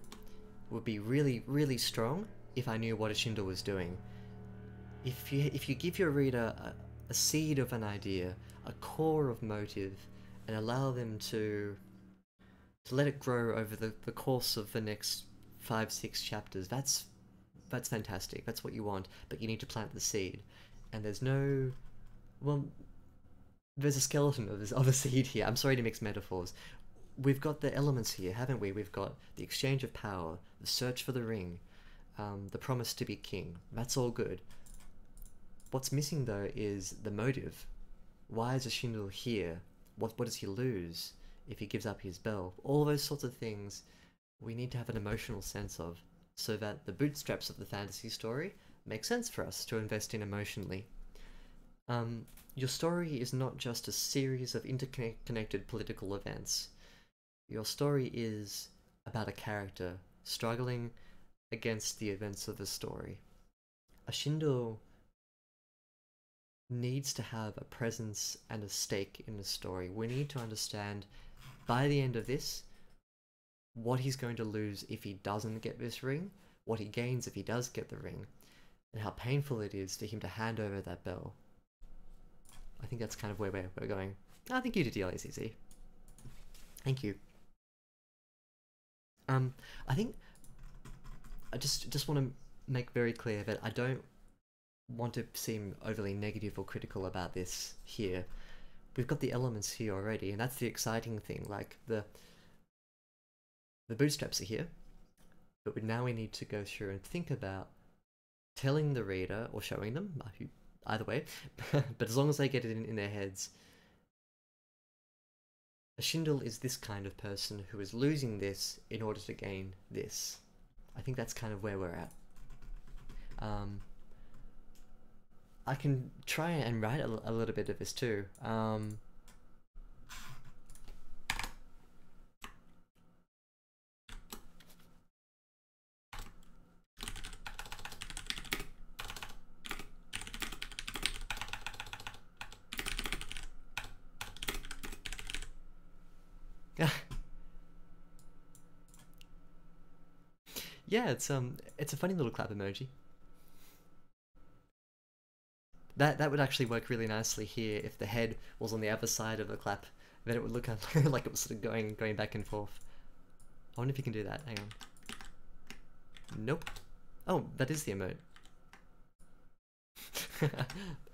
would be really, really strong if I knew what Ashindel was doing. If you give your reader a seed of an idea, a core of motive, and allow them to let it grow over the course of the next 5-6 chapters, that's fantastic. That's what you want, but you need to plant the seed. And there's no... well, there's a skeleton of a seed here. I'm sorry to mix metaphors. We've got the elements here, haven't we? We've got the exchange of power, the search for the ring, the promise to be king. That's all good. What's missing, though, is the motive. Why is Ashindel here? What does he lose if he gives up his bell? All those sorts of things we need to have an emotional sense of, so that the bootstraps of the fantasy story make sense for us to invest in emotionally. Your story is not just a series of interconnected political events. Your story is about a character struggling against the events of the story. Ashindel needs to have a presence and a stake in the story. We need to understand, by the end of this, what he's going to lose if he doesn't get this ring, what he gains if he does get the ring, and how painful it is for him to hand over that bell. I think that's kind of where we're going. I think you did DLACC. Thank you. I think I just want to make very clear that I don't want to seem overly negative or critical about this here. We've got the elements here already, and that's the exciting thing. Like, the bootstraps are here, but now we need to go through and think about telling the reader, or showing them, either way, but as long as they get it in their heads, Ashindel is this kind of person who is losing this in order to gain this. I think that's kind of where we're at. I can try and write a little bit of this too. Yeah, it's a funny little clap emoji. That would actually work really nicely here if the head was on the other side of the clap. Then it would look like it was sort of going back and forth. I wonder if you can do that. Hang on. Nope. Oh, that is the emote.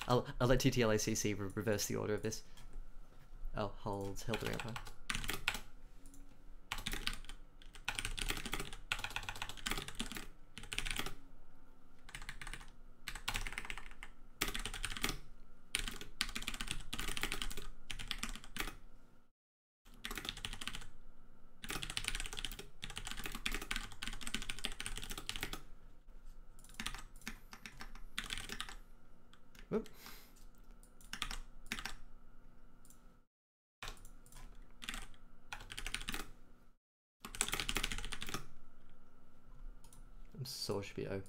I'll let TTLACC reverse the order of this. Oh, held the ring up high. Whoop. I'm so should be O.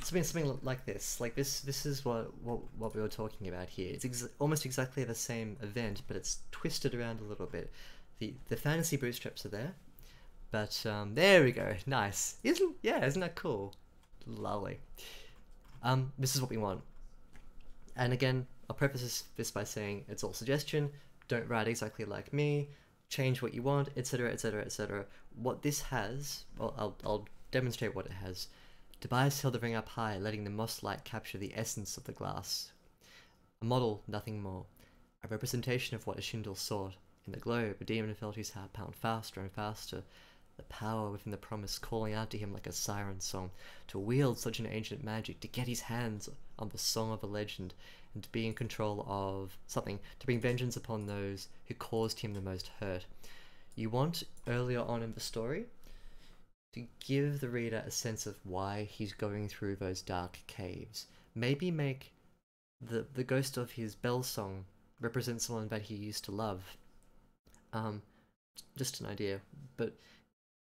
Something like this. Like this is what we were talking about here. It's almost exactly the same event, but it's twisted around a little bit. The fantasy bootstraps are there, but there we go. Nice. Isn't that cool? Lovely. This is what we want. And again, I'll preface this by saying it's all suggestion. Don't write exactly like me. Change what you want, etc., etc., etc. What this has, well, I'll demonstrate what it has. Tobias held the ring up high, letting the moss light capture the essence of the glass. A model, nothing more. A representation of what Ashindle sought. In the globe, a demon felt his heart pound faster and faster, the power within the promise calling out to him like a siren song, to wield such an ancient magic, to get his hands on the song of a legend, and to be in control of something, to bring vengeance upon those who caused him the most hurt. You want, earlier on in the story, to give the reader a sense of why he's going through those dark caves. Maybe make the ghost of his bell song represent someone that he used to love. Just an idea, but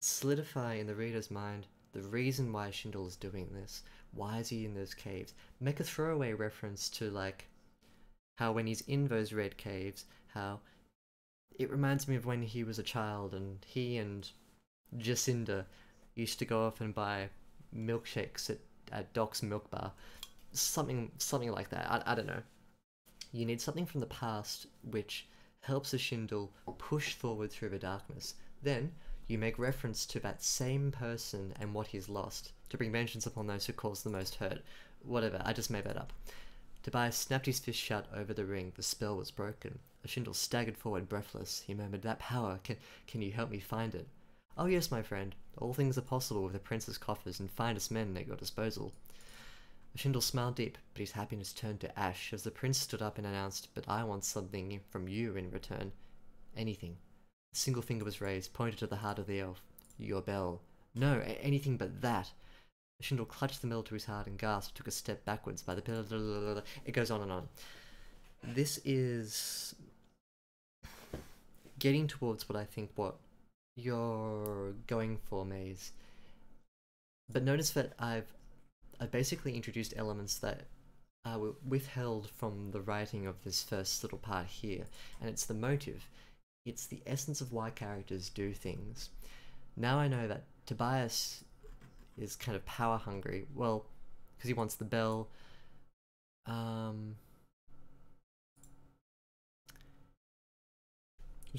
solidify in the reader's mind the reason why Ashindle is doing this. Why is he in those caves? Make a throwaway reference to, like, how when he's in those red caves, how it reminds me of when he was a child and he and Jacinda used to go off and buy milkshakes at Doc's Milk Bar. Something like that. I don't know. You need something from the past which helps Ashindle push forward through the darkness. Then you make reference to that same person and what he's lost, to bring vengeance upon those who caused the most hurt. Whatever, I just made that up. Tobias snapped his fist shut over the ring. The spell was broken. Ashindle staggered forward, breathless. He murmured, "That power, can you help me find it?" "Oh yes, my friend. All things are possible with the prince's coffers and finest men at your disposal." Ashindle smiled deep, but his happiness turned to ash as the prince stood up and announced, "But I want something from you in return. Anything." A single finger was raised, pointed to the heart of the elf. "Your bell." "No, anything but that." Ashindle clutched the bell to his heart and gasped, took a step backwards by the pillar. It goes on and on. This is getting towards what I think what you're going for, Maiz. But notice that I basically introduced elements that were withheld from the writing of this first little part here, and it's the motive. It's the essence of why characters do things. Now I know that Tobias is kind of power hungry, well, because he wants the bell. You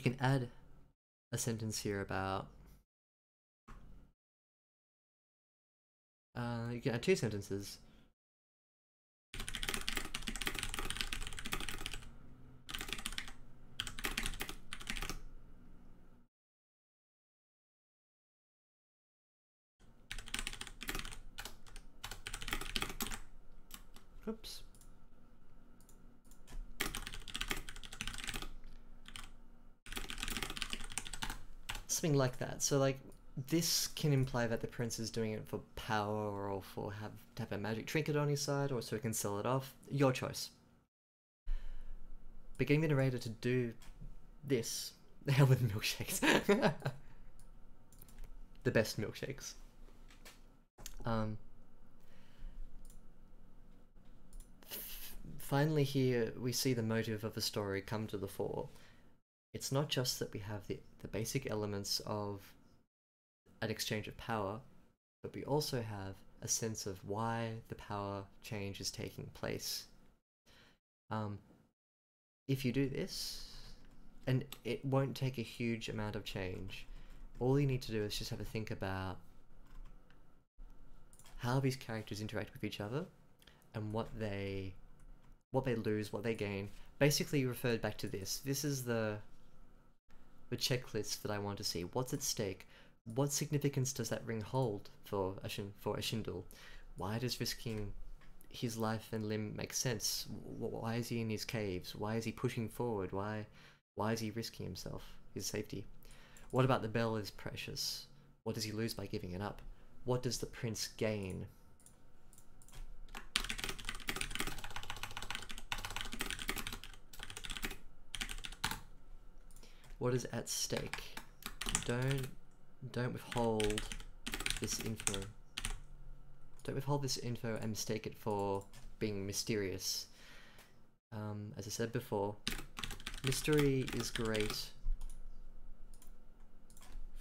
can add a sentence here about you can add two sentences. Oops. Something like that. So, like, this can imply that the prince is doing it for power or to have a magic trinket on his side, or so he can sell it off. Your choice. But getting the narrator to do this, the hell with milkshakes. The best milkshakes. Finally here, we see the motive of the story come to the fore. It's not just that we have the basic elements of an exchange of power, but we also have a sense of why the power change is taking place. If you do this, and it won't take a huge amount of change, all you need to do is just have a think about how these characters interact with each other and what they lose, what they gain. Basically, you referred back to this. This is the checklist that I want to see. What's at stake? What significance does that ring hold for Ashindle? Why does risking his life and limb make sense? Why is he in his caves? Why is he pushing forward? Why is he risking himself, his safety? What about the bell is precious? What does he lose by giving it up? What does the prince gain? What is at stake? Don't withhold this info. Don't withhold this info and mistake it for being mysterious. As I said before, mystery is great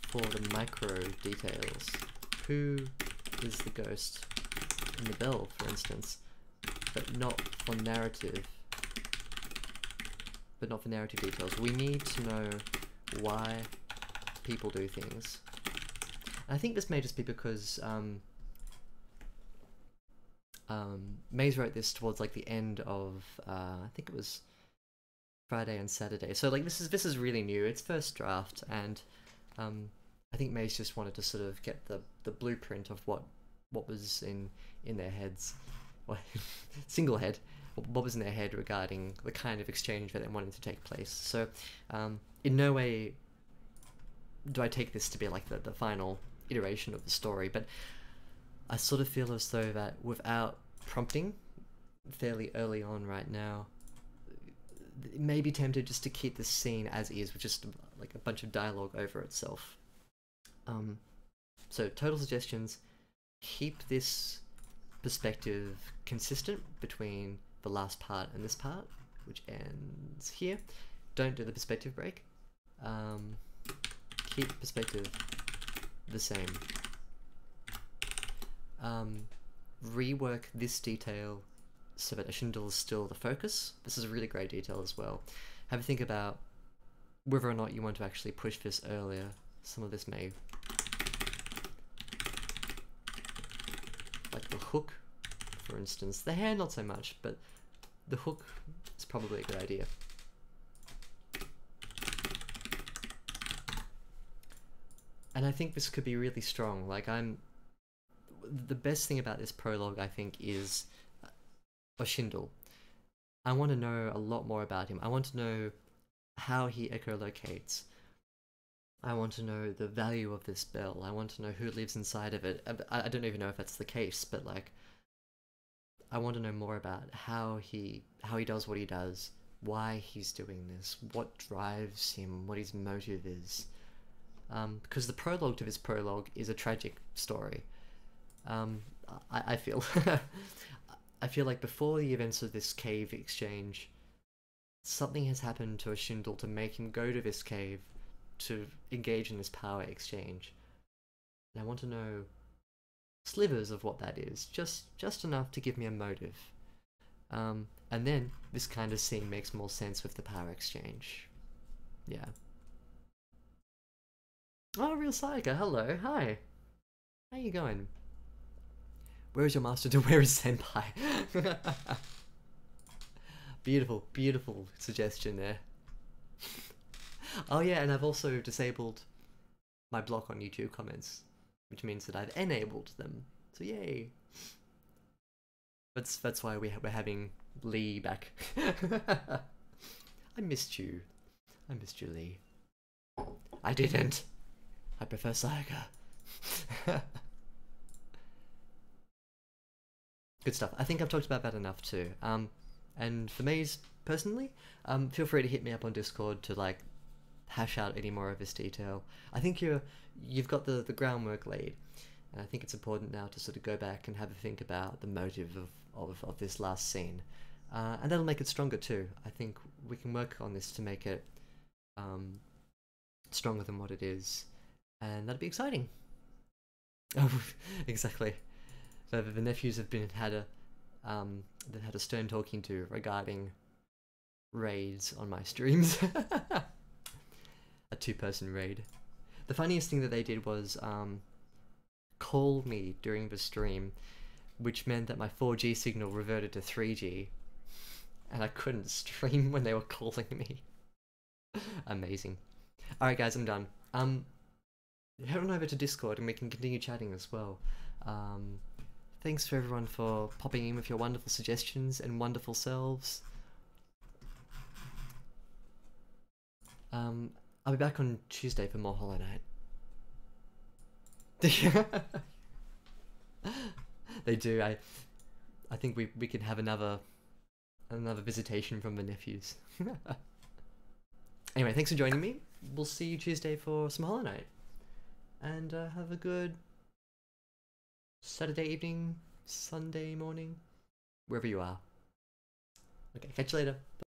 for the micro details. Who is the ghost in the bell, for instance, but not for narrative. But not for narrative details. We need to know why people do things. I think this may just be because Maiz wrote this towards like the end of I think it was Friday and Saturday. So like this is really new. It's first draft, and I think Maiz just wanted to sort of get the blueprint of what was in their heads, or single head, what was in their head regarding the kind of exchange that they wanted to take place. So in no way do I take this to be like the final iteration of the story, but I sort of feel as though that without prompting fairly early on right now, it may be tempted just to keep the scene as is with just like a bunch of dialogue over itself. So total suggestions: keep this perspective consistent between the last part and this part, which ends here. Don't do the perspective break. Keep perspective the same. Rework this detail so that Ashindle is still the focus. This is a really great detail as well. Have a think about whether or not you want to actually push this earlier. Some of this may, like the hook, for instance. The hair, not so much, but the hook is probably a good idea. And I think this could be really strong. Like, the best thing about this prologue, I think, is Ashindle. I want to know a lot more about him. I want to know how he echolocates. I want to know the value of this bell. I want to know who lives inside of it. I don't even know if that's the case, but like, I want to know more about how he does what he does, why he's doing this, what drives him, what his motive is. Because the prologue to this prologue is a tragic story. I feel I feel like before the events of this cave exchange, something has happened to Ashindle to make him go to this cave to engage in this power exchange. And I want to know slivers of what that is, just enough to give me a motive. And then this kind of scene makes more sense with the power exchange. Yeah. Oh, Real Saika, hello, hi. How you going? Where is your master to where is senpai? Beautiful, beautiful suggestion there. Oh yeah, and I've also disabled my block on YouTube comments, which means that I've enabled them. So yay. That's why we're having Lee back. I missed you. I missed you, Lee. I didn't. I prefer Saika. Good stuff. I think I've talked about that enough too. And for Maiz personally, feel free to hit me up on Discord to like hash out any more of this detail. I think you've got the groundwork laid, and I think it's important now to sort of go back and have a think about the motive of this last scene, and that'll make it stronger too. I think we can work on this to make it stronger than what it is, and that'd be exciting. Oh, exactly. So the nephews have had a stern talking to regarding raids on my streams. A 2-person raid. The funniest thing that they did was call me during the stream, which meant that my 4G signal reverted to 3G, and I couldn't stream when they were calling me. Amazing. Alright guys, I'm done. Head on over to Discord and we can continue chatting as well. Thanks for everyone for popping in with your wonderful suggestions and wonderful selves. I'll be back on Tuesday for more Hollow Knight. They do. I think we could have another visitation from the nephews. Anyway, thanks for joining me. We'll see you Tuesday for some Hollow Knight. And have a good Saturday evening, Sunday morning, wherever you are. Okay, catch you later.